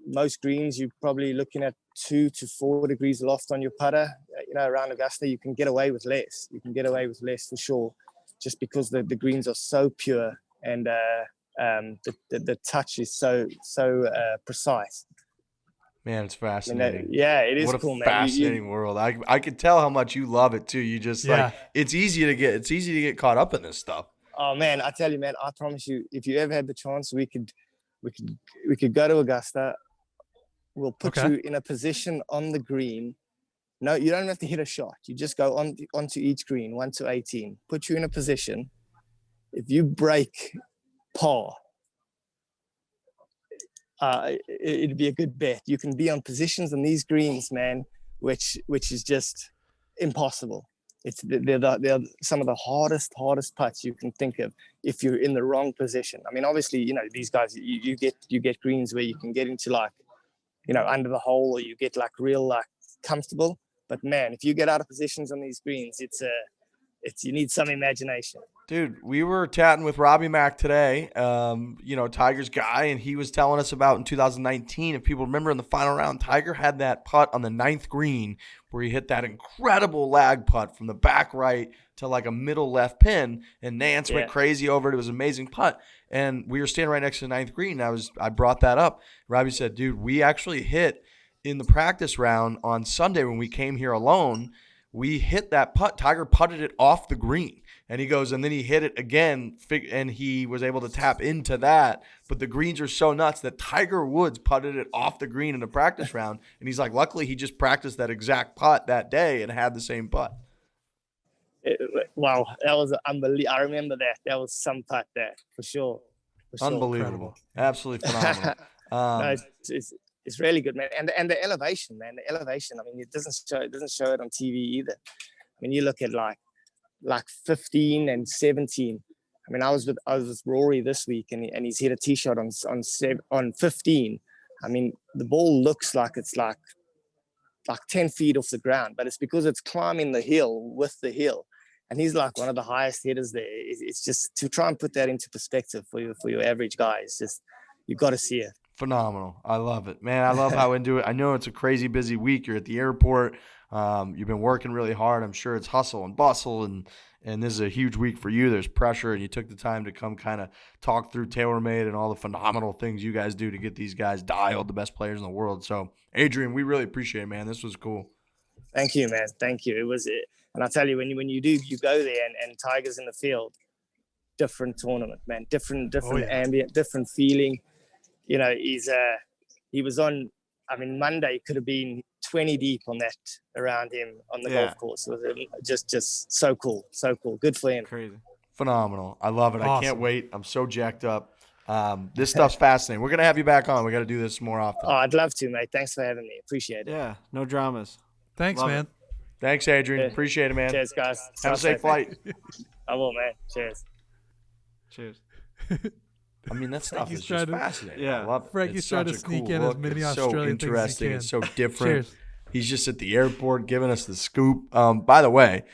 D: most greens, you're probably looking at 2 to 4 degrees loft on your putter. Around Augusta, you can get away with less. For sure, just because the greens are so pure, and the touch is so precise.
A: Man, it's fascinating.
D: It is
A: what
D: cool,
A: a
D: man.
A: fascinating world. I could tell how much you love it too. You just it's easy to get caught up in this stuff.
D: Oh man, I tell you, man, I promise you, if you ever had the chance, we could go to Augusta. We'll put you in a position on the green. No, you don't have to hit a shot. You just go onto each green, 1 to 18. Put you in a position. If you break par, it'd be a good bet. You can be on positions on these greens, man, which is just impossible. They're some of the hardest putts you can think of if you're in the wrong position. I mean, obviously, these guys, you get greens where you can get into under the hole, or you get real comfortable. But man, if you get out of positions on these greens, you need some imagination.
A: Dude, we were chatting with Robbie Mack today, Tiger's guy, and he was telling us about in 2019, if people remember in the final round, Tiger had that putt on the 9th green where he hit that incredible lag putt from the back right to a middle left pin, and Nance went crazy over it. It was an amazing putt, and we were standing right next to the 9th green, and I brought that up. Robbie said, dude, we actually hit in the practice round on Sunday when we came here alone, we hit that putt. Tiger putted it off the green. And he goes, and then he hit it again, and he was able to tap into that. But the greens are so nuts that Tiger Woods putted it off the green in the practice round. And he's like, luckily he just practiced that exact putt that day and had the same putt.
D: Wow, that was unbelievable. I remember that. That was some putt there, for sure.
A: Unbelievable. Absolutely phenomenal.
D: No, it's really good, man. And the elevation, man. The elevation. I mean, it doesn't show it on TV either. I mean, you look at like 15 and 17. I mean, I was with Rory this week, and he's hit a tee shot on 15. I mean, the ball looks like it's like 10 feet off the ground, but it's because it's climbing the hill with the hill. And he's like one of the highest hitters there. It's just to try and put that into perspective for your average guy. It's just, you've got to see it.
A: Phenomenal. I love it, man. I love how into it. I know it's a crazy busy week. You're at the airport. You've been working really hard. I'm sure it's hustle and bustle, and this is a huge week for you. There's pressure, and you took the time to come kind of talk through TaylorMade and all the phenomenal things you guys do to get these guys dialed, the best players in the world. So, Adrian, we really appreciate it, man. This was cool.
D: Thank you, man. Thank you. It was it. And I tell you, when you go there and Tiger's in the field, different tournament, man. Different ambient, different feeling. You know, he was on. I mean, Monday could have been 20 deep on that around him on the golf course. It was just so cool, so cool. Good for him.
C: Crazy.
A: Phenomenal. I love it.
B: Awesome.
A: I can't wait. I'm so jacked up. This stuff's fascinating. We're gonna have you back on. We got to do this more often.
D: Oh, I'd love to, mate. Thanks for having me. Appreciate it.
C: Yeah, no dramas.
B: Thanks,
C: Love
B: man.
A: Thanks, Adrian.
D: Yeah.
A: Appreciate it, man.
D: Cheers, guys.
A: Have a safe flight.
D: I will, man. Cheers.
C: Cheers.
A: I mean, that stuff
B: Frankie's
A: is just
B: trying to-
A: fascinating.
C: Yeah.
A: I love it.
B: Frankie's
A: It's
B: trying
A: such
B: to
A: a
B: sneak
A: cool
B: in as
A: look.
B: many
A: It's
B: Australian
A: so
B: things as he
A: interesting.
B: can.
A: It's so different.
B: Cheers.
A: He's just at the airport giving us the scoop. By the way,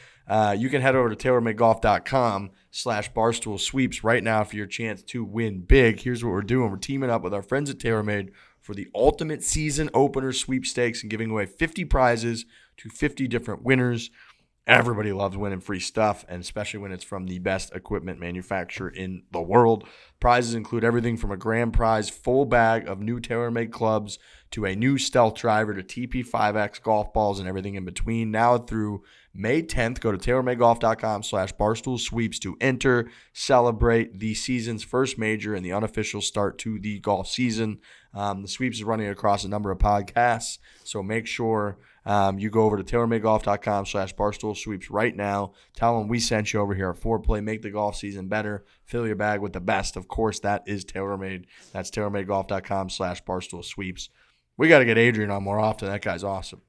A: you can head over to TaylorMadeGolf.com/Barstool Sweeps right now for your chance to win big. Here's what we're doing. We're teaming up with our friends at TaylorMade for the ultimate season opener sweepstakes and giving away 50 prizes to 50 different winners. Everybody loves winning free stuff, and especially when it's from the best equipment manufacturer in the world. Prizes include everything from a grand prize full bag of new TaylorMade clubs to a new Stealth driver to TP5X golf balls and everything in between. Now through May 10th, go to TaylorMadeGolf.com/Barstool Sweeps to enter, celebrate the season's first major and the unofficial start to the golf season. The Sweeps is running across a number of podcasts, so make sure you go over to TaylorMadeGolf.com/Barstool Sweeps right now. Tell them we sent you over here at Foreplay. Make the golf season better. Fill your bag with the best. Of course, that is TaylorMade. That's TaylorMadeGolf.com/Barstool Sweeps. We got to get Adrian on more often. That guy's awesome.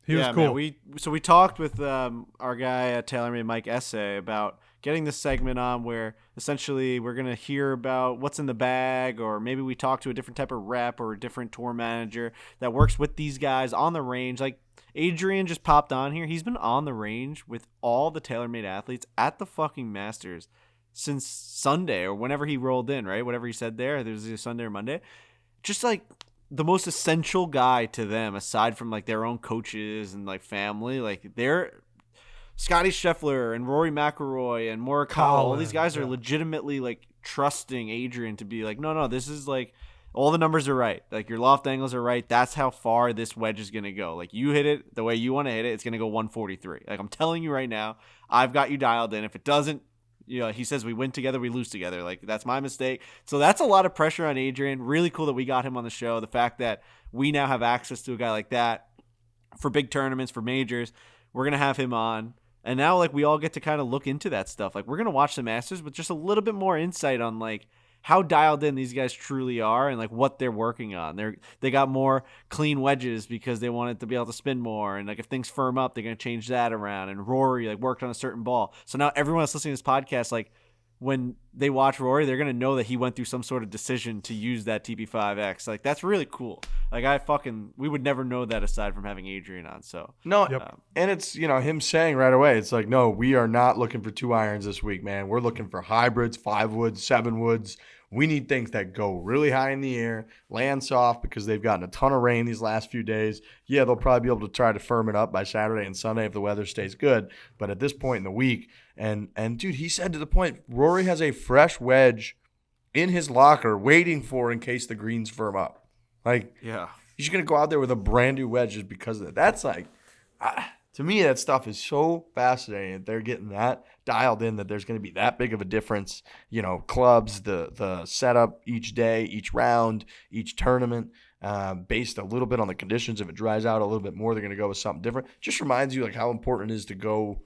B: He was cool.
C: Man, we talked with our guy at TaylorMade, Mike Essay, about getting this segment on where essentially we're going to hear about what's in the bag, or maybe we talk to a different type of rep or a different tour manager that works with these guys on the range. Like Adrian just popped on here. He's been on the range with all the TaylorMade athletes at the fucking Masters since Sunday or whenever he rolled in, right? Whatever he said there was either Sunday or Monday. Just like the most essential guy to them, aside from like their own coaches and like family. Like they're Scottie Scheffler and Rory McIlroy and Morikawa. All these guys are legitimately like trusting Adrian to be like, no, this is like all the numbers are right. Like your loft angles are right. That's how far this wedge is gonna go. Like you hit it the way you want to hit it, it's gonna go 143. Like I'm telling you right now, I've got you dialed in. If it doesn't, you know, he says we win together, we lose together. Like that's my mistake. So that's a lot of pressure on Adrian. Really cool that we got him on the show. The fact that we now have access to a guy like that for big tournaments, for majors, we're going to have him on. And now like we all get to kind of look into that stuff. Like we're going to watch the Masters with just a little bit more insight on like how dialed in these guys truly are and like what they're working on. They got more clean wedges because they wanted to be able to spin more. And like if things firm up, they're going to change that around. And Rory like worked on a certain ball. So now everyone that's listening to this podcast, like when they watch Rory, they're going to know that he went through some sort of decision to use that TP5X. Like that's really cool. Like we would never know that aside from having Adrian on. So
A: No, and it's, you know, him saying right away, it's like, no, we are not looking for 2 irons this week, man. We're looking for hybrids, 5 woods, 7 woods. We need things that go really high in the air, land soft because they've gotten a ton of rain these last few days. Yeah, they'll probably be able to try to firm it up by Saturday and Sunday if the weather stays good. But at this point in the week, and dude, he said to the point, Rory has a fresh wedge in his locker waiting for in case the greens firm up. Like,
C: yeah,
A: He's going to go out there with a brand new wedge just because of that. That's like, to me, that stuff is so fascinating that they're getting that dialed in, that there's going to be that big of a difference. Clubs, the setup each day, each round, each tournament, based a little bit on the conditions. If it dries out a little bit more, they're going to go with something different. Just reminds you like how important it is to go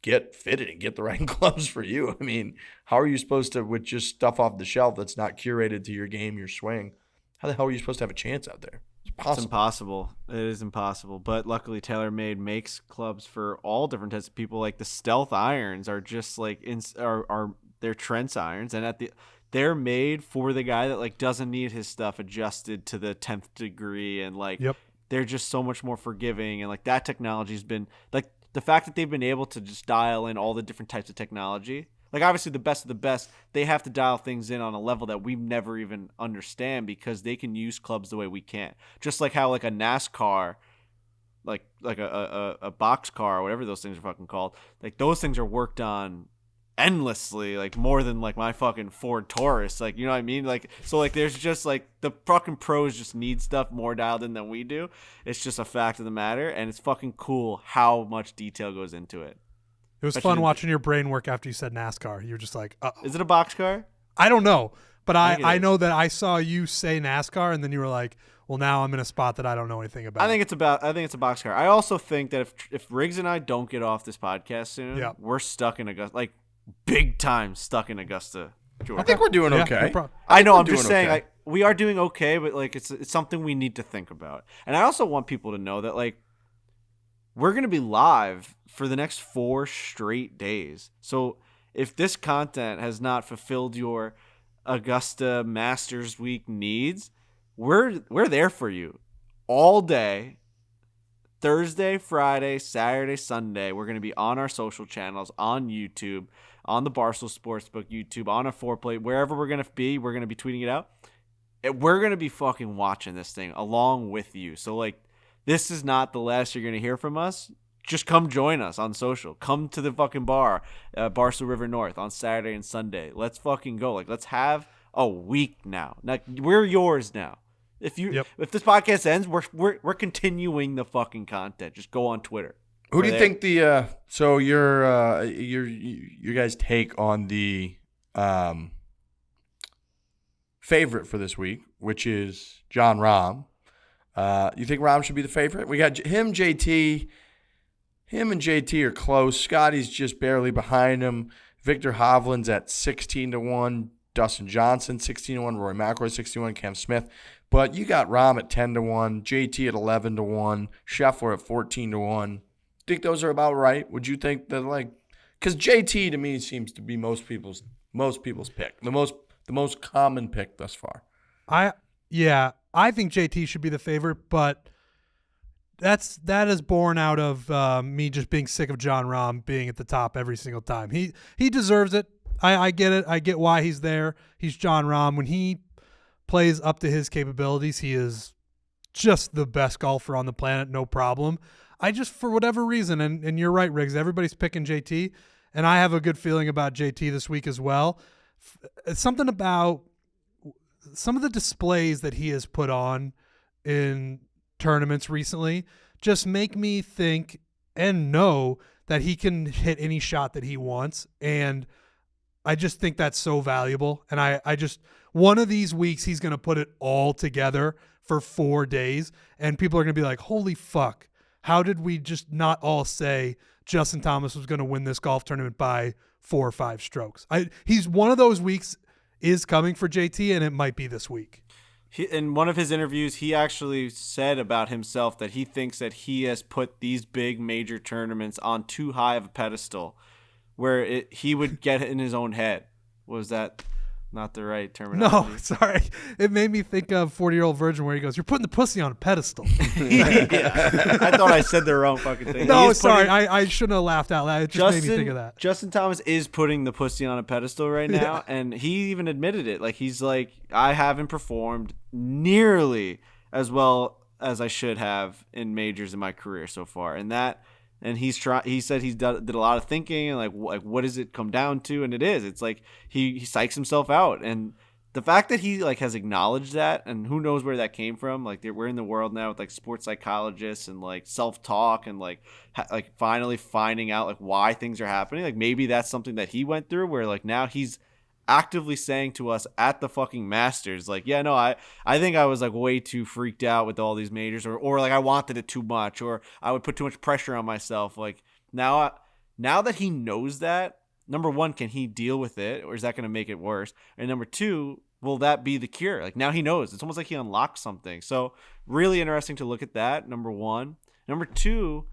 A: get fitted and get the right clubs for you. I mean, how are you supposed to, with just stuff off the shelf that's not curated to your game, your swing, how the hell are you supposed to have a chance out there?
C: It's impossible. It is impossible. But luckily, TaylorMade makes clubs for all different types of people. Like the Stealth irons are just like they're Trent's irons, and they're made for the guy that like doesn't need his stuff adjusted to the 10th degree, and like they're just so much more forgiving. And like that technology's been like the fact that they've been able to just dial in all the different types of technology. Like, obviously, the best of the best, they have to dial things in on a level that we never even understand because they can use clubs the way we can't. Just like how, like, a NASCAR, like a box car or whatever those things are fucking called, like, those things are worked on endlessly, like, more than, like, my fucking Ford Taurus. Like, you know what I mean? Like, so, like, there's just, like, the fucking pros just need stuff more dialed in than we do. It's just a fact of the matter, and it's fucking cool how much detail goes into it.
B: It was fun watching your brain work after you said NASCAR. You were just like, uh-oh.
C: Is it a box car?
B: I don't know, but I know that I saw you say NASCAR, and then you were like, well, now I'm in a spot that I don't know anything about.
C: I think it's a box car. I also think that if Riggs and I don't get off this podcast soon, we're stuck in Augusta, like big time stuck in Augusta, Georgia.
A: I think we're doing okay.
C: No I know. I'm just saying, like, we are doing okay, but like it's something we need to think about. And I also want people to know that like we're gonna be live for the next 4 straight days. So if this content has not fulfilled your Augusta Masters Week needs, we're there for you all day. Thursday, Friday, Saturday, Sunday. We're going to be on our social channels, on YouTube, on the Barstool Sportsbook YouTube, on a foreplay, wherever we're going to be tweeting it out. We're going to be fucking watching this thing along with you. So, like, this is not the last you're going to hear from us. Just come join us on social. Come to the fucking bar, Barstool River North, on Saturday and Sunday. Let's fucking go. Like, let's have a week now. Like, we're yours now. If this podcast ends, we're continuing the fucking content. Just go on Twitter.
A: Who do you think your guys' take on the favorite for this week, which is Jon Rahm? You think Rahm should be the favorite? We got him, JT. Him and JT are close. Scottie's just barely behind him. Victor Hovland's at 16-1. Dustin Johnson 16-1. Rory McIlroy 16-1. Cam Smith. But you got Rahm at 10-1. JT at 11-1. Scheffler at 14-1. Think those are about right? Would you think that, like, because JT to me seems to be most people's pick, the most common pick thus far.
B: I think JT should be the favorite, but that is born out of me just being sick of Jon Rahm being at the top every single time. He deserves it. I get it. I get why he's there. He's Jon Rahm. When he plays up to his capabilities, he is just the best golfer on the planet, no problem. I just, for whatever reason, and you're right, Riggs, everybody's picking JT, and I have a good feeling about JT this week as well. It's something about some of the displays that he has put on in tournaments recently just make me think and know that he can hit any shot that he wants, and I just think that's so valuable. And I just, one of these weeks he's going to put it all together for 4 days, and people are going to be like, holy fuck, how did we just not all say Justin Thomas was going to win this golf tournament by 4 or 5 strokes? He's one of those weeks is coming for JT, and it might be this week.
C: In one of his interviews, he actually said about himself that he thinks that he has put these big major tournaments on too high of a pedestal where he would get in his own head. Was that not the right terminology?
B: No, sorry. It made me think of 40-Year-Old Virgin where he goes, you're putting the pussy on a pedestal.
C: Yeah. I thought I said the wrong fucking thing.
B: No, sorry. I shouldn't have laughed out loud. It just made me think of that.
C: Justin Thomas is putting the pussy on a pedestal right now, and he even admitted it. Like, he's like, I haven't performed nearly as well as I should have in majors in my career so far. And he said he's did a lot of thinking and like what does it come down to? And it's like he psychs himself out, and the fact that he like has acknowledged that, and who knows where that came from. Like we're in the world now with like sports psychologists and like self-talk and like like finally finding out like why things are happening. Like maybe that's something that he went through where like now he's actively saying to us at the fucking Masters, like, yeah, no, I think I was like way too freaked out with all these majors, or like I wanted it too much, or I would put too much pressure on myself. Like now that he knows that, number one, can he deal with it, or is that going to make it worse? And number two, will that be the cure? Like now he knows. It's almost like he unlocked something. So really interesting to look at that. Number one. Number two,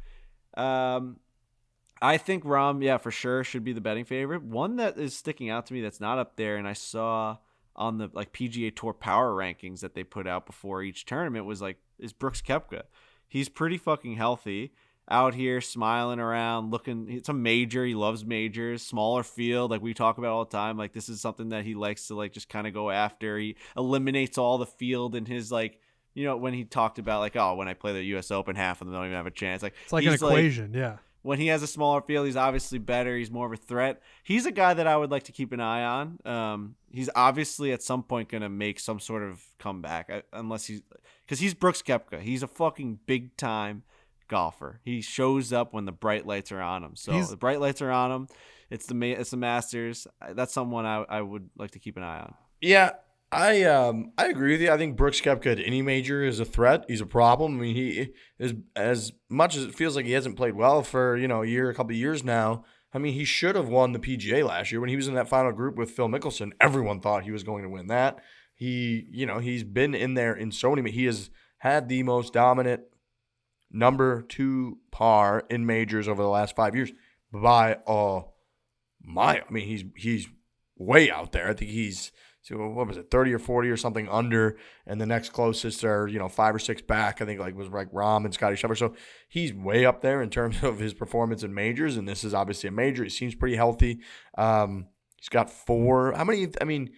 C: I think Rahm, yeah, for sure should be the betting favorite. One that is sticking out to me that's not up there, and I saw on the like PGA Tour power rankings that they put out before each tournament is Brooks Koepka. He's pretty fucking healthy, out here smiling around, looking. It's a major. He loves majors, smaller field, like we talk about all the time. Like this is something that he likes to like just kind of go after. He eliminates all the field in his like. When he talked about like, oh, when I play the U.S. Open, half of them don't even have a chance. Like
B: it's like an equation, yeah.
C: When he has a smaller field, he's obviously better. He's more of a threat. He's a guy that I would like to keep an eye on. He's obviously at some point going to make some sort of comeback, because he's Brooks Koepka. He's a fucking big time golfer. He shows up when the bright lights are on him. So the bright lights are on him. It's the Masters. That's someone I would like to keep an eye on.
A: Yeah. I agree with you. I think Brooks Koepka at any major is a threat. He's a problem. I mean, he is, as much as it feels like he hasn't played well for a couple of years now. I mean, he should have won the PGA last year when he was in that final group with Phil Mickelson. Everyone thought he was going to win that. He's been in there in so many. He has had the most dominant number 2 par in majors over the last 5 years by a mile. I mean, he's way out there. I think he's. So what was it, 30 or 40 or something under, and the next closest are 5 or 6 back. I think was like Rahm and Scottie Scheffler. So he's way up there in terms of his performance in majors, and this is obviously a major. He seems pretty healthy. He's got 4. How many? I mean,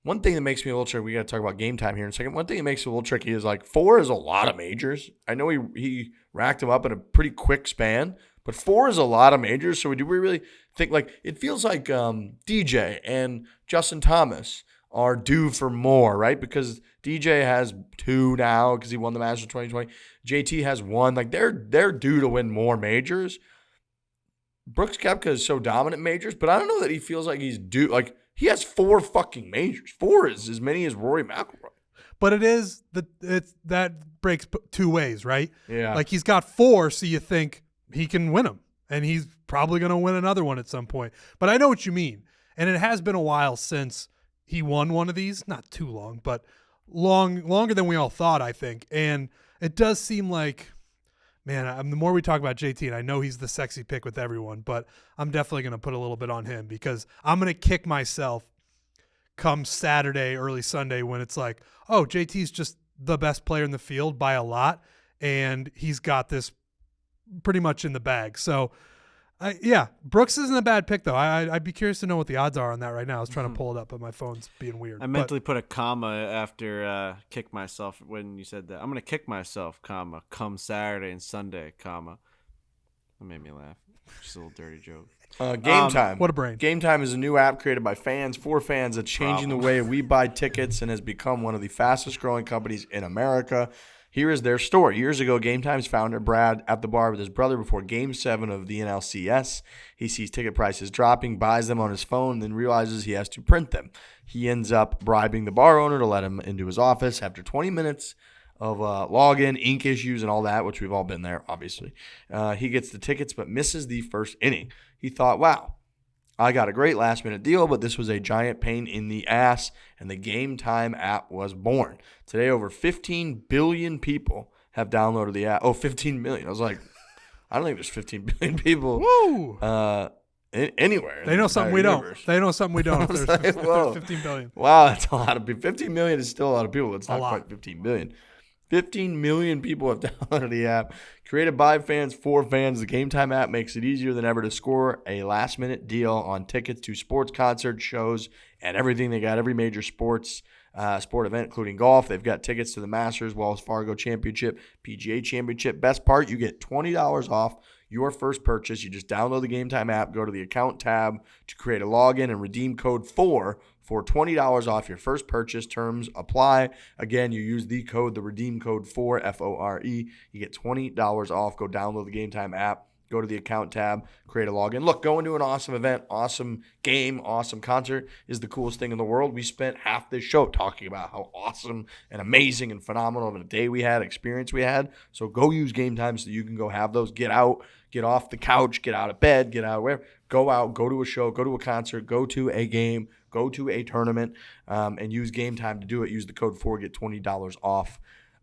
A: one thing that makes me a little tricky. We got to talk about game time here in a second. One thing that makes it a little tricky is like 4 is a lot of majors. I know he racked them up in a pretty quick span. But 4 is a lot of majors, so do we really think like it feels like DJ and Justin Thomas are due for more, right? Because DJ has 2 now because he won the Masters 2020. JT has 1. Like they're due to win more majors. Brooks Koepka is so dominant majors, but I don't know that he feels like he's due. Like he has 4 fucking majors. 4 is as many as Rory McIlroy.
B: But that breaks 2 ways, right?
A: Yeah.
B: Like he's got 4, so you think he can win them, and he's probably going to win another one at some point. But I know what you mean, and it has been a while since he won one of these. Not too long, but longer than we all thought, I think. And it does seem like, man, the more we talk about JT, and I know he's the sexy pick with everyone, but I'm definitely going to put a little bit on him because I'm going to kick myself come Saturday, early Sunday, when it's like, oh, JT's just the best player in the field by a lot, and he's got this pretty much in the bag. So, yeah, Brooks isn't a bad pick, though. I'd be curious to know what the odds are on that right now. I was trying to pull it up, but my phone's being weird.
C: I mentally put a comma after kick myself when you said that. I'm going to kick myself, comma, come Saturday and Sunday, comma. That made me laugh. Just a little dirty joke.
A: Game Time.
B: What a brain.
A: Game Time is a new app created by fans for fans that's changing the way we buy tickets and has become one of the fastest growing companies in America. Here is their story. Years ago, Game Time's founder, Brad, at the bar with his brother before Game 7 of the NLCS. He sees ticket prices dropping, buys them on his phone, then realizes he has to print them. He ends up bribing the bar owner to let him into his office. After 20 minutes of login, ink issues, and all that, which we've all been there, obviously, he gets the tickets but misses the first inning. He thought, wow, I got a great last-minute deal, but this was a giant pain in the ass, and the Game Time app was born. Today, over 15 billion people have downloaded the app. Oh, 15 million. I was like, I don't think there's 15 billion people anywhere.
B: They know something we
A: universe.
B: don't. They know something we don't. If there's 15 billion.
A: Wow, that's a lot of people. 15 million is still a lot of people. It's not
B: lot.
A: quite 15 billion. 15 million people have downloaded the app. Created by fans for fans, the Game Time app makes it easier than ever to score a last-minute deal on tickets to sports, concerts, shows, and everything. They got every major sport event, including golf. They've got tickets to the Masters, Wells Fargo Championship, PGA Championship. Best part, you get $20 off your first purchase. You just download the Game Time app, go to the account tab to create a login, and redeem code FORE for $20 off your first purchase. Terms apply. Again, you use the redeem code FORE, F-O-R-E. You get $20 off. Go download the Gametime app. Go to the account tab, create a login. Look, going to an awesome event, awesome game, awesome concert is the coolest thing in the world. We spent half this show talking about how awesome and amazing and phenomenal of a day we had, experience we had. So go use Gametime so you can go have those. Get out, get off the couch, get out of bed, get out of wherever. Go out, go to a show, go to a concert, go to a game, go to a tournament, and use Gametime to do it. Use the code FORE, get $20 off.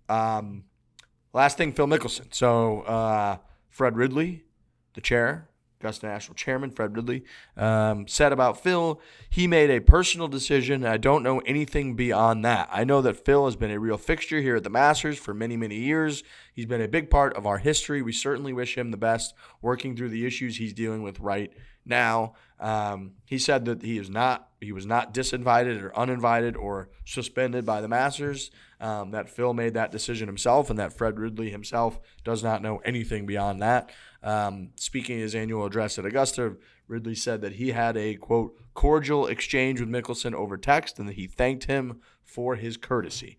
A: Last thing, Phil Mickelson. So Fred Ridley, the chair, Augusta National chairman, Fred Ridley, said about Phil, he made a personal decision. I don't know anything beyond that. I know that Phil has been a real fixture here at the Masters for many, many years. He's been a big part of our history. We certainly wish him the best working through the issues he's dealing with right now. He said that he was not disinvited or uninvited or suspended by the Masters, that Phil made that decision himself, and that Fred Ridley himself does not know anything beyond that. Speaking in his annual address at Augusta, Ridley said that he had a, quote, cordial exchange with Mickelson over text and that he thanked him for his courtesy.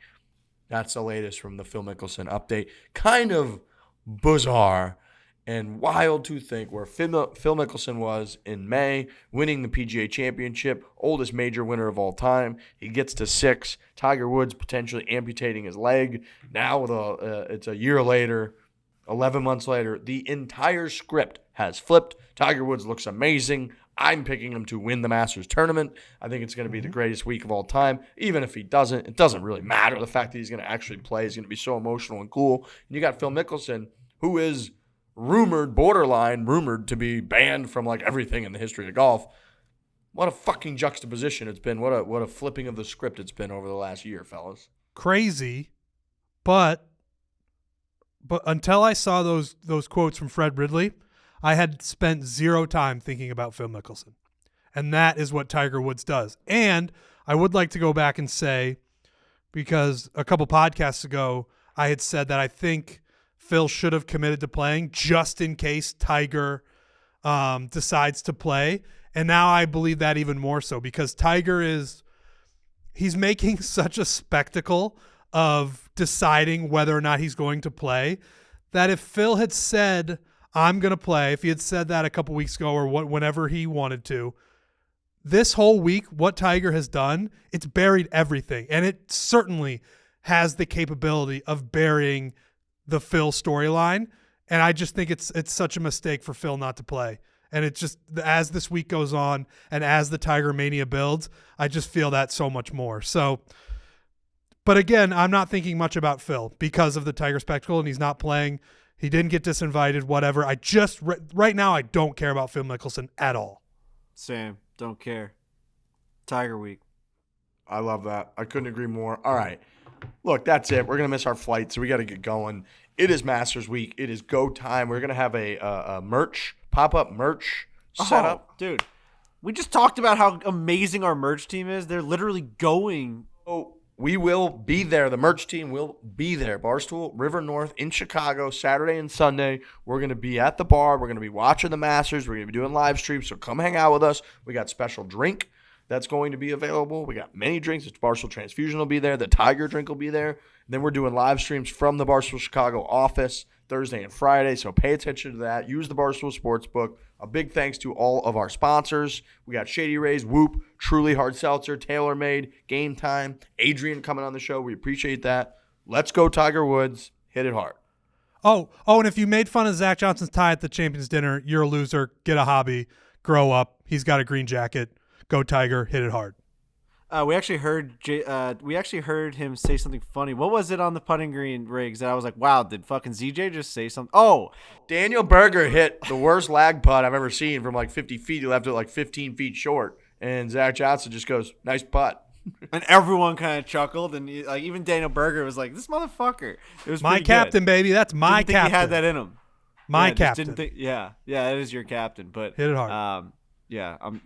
A: That's the latest from the Phil Mickelson update. Kind of bizarre and wild to think where Phil Mickelson was in May, winning the PGA Championship, oldest major winner of all time. He gets to 6. Tiger Woods potentially amputating his leg. Now it's a year later, 11 months later, the entire script has flipped. Tiger Woods looks amazing. I'm picking him to win the Masters tournament. I think it's going to be the greatest week of all time. Even if he doesn't, it doesn't really matter. The fact that he's going to actually play is going to be so emotional and cool. And you got Phil Mickelson, who is borderline rumored to be banned from like everything in the history of golf. What a fucking juxtaposition it's been. What a flipping of the script it's been over the last year, fellas.
B: Crazy, but until I saw those quotes from Fred Ridley, I had spent zero time thinking about Phil Mickelson. And that is what Tiger Woods does. And I would like to go back and say, because a couple podcasts ago, I had said that I think Phil should have committed to playing just in case Tiger decides to play. And now I believe that even more so because Tiger he's making such a spectacle of deciding whether or not he's going to play that if Phil had said, I'm going to play, if he had said that a couple weeks ago or whenever he wanted to, this whole week, what Tiger has done, it's buried everything. And it certainly has the capability of burying the Phil storyline. And I just think it's such a mistake for Phil not to play. And it's just, as this week goes on and as the Tiger Mania builds, I just feel that so much more. So, but again, I'm not thinking much about Phil because of the Tiger spectacle and he's not playing. He didn't get disinvited, whatever. I just, right now, I don't care about Phil Mickelson at all.
C: Same. Don't care. Tiger week.
A: I love that. I couldn't agree more. All right. Look, that's it. We're going to miss our flight, so we got to get going. It is Masters week. It is go time. We're going to have a pop-up merch setup.
C: Oh, dude, we just talked about how amazing our merch team is. They're literally going.
A: Oh, we will be there. The merch team will be there. Barstool, River North in Chicago, Saturday and Sunday. We're going to be at the bar. We're going to be watching the Masters. We're going to be doing live streams, so come hang out with us. We got special drink that's going to be available. We got many drinks. It's Barstool Transfusion will be there. The Tiger drink will be there. And then we're doing live streams from the Barstool Chicago office Thursday and Friday, so pay attention to that. Use the Barstool Sportsbook. A big thanks to all of our sponsors. We got Shady Rays, Whoop, Truly Hard Seltzer, TaylorMade, Gametime, Adrian coming on the show. We appreciate that. Let's go Tiger Woods. Hit it hard.
B: Oh, and if you made fun of Zach Johnson's tie at the Champions Dinner, you're a loser. Get a hobby. Grow up. He's got a green jacket. Go Tiger. Hit it hard.
C: We actually heard him say something funny. What was it on the putting green, Riggs? That I was like, wow, did fucking ZJ just say something? Oh,
A: Daniel Berger hit the worst lag putt I've ever seen from like 50 feet. He left it like 15 feet short. And Zach Johnson just goes, nice putt.
C: And everyone kind of chuckled. And like even Daniel Berger was like, this motherfucker. It was
B: my captain,
C: good.
B: baby. That's my
C: didn't think
B: captain.
C: He had that in him.
B: My captain.
C: Yeah, it is your captain. But
B: hit it hard.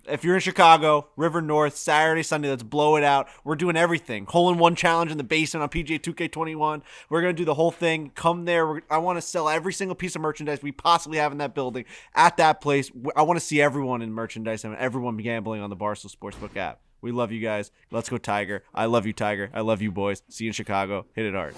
C: If you're in Chicago, River North, Saturday, Sunday, let's blow it out. We're doing everything. Hole-in-one challenge in the basement on PGA 2K21. We're going to do the whole thing. Come there. I want to sell every single piece of merchandise we possibly have in that building at that place. I want to see everyone in merchandise and everyone gambling on the Barstool Sportsbook app. We love you guys. Let's go Tiger. I love you, Tiger. I love you, boys. See you in Chicago. Hit it hard.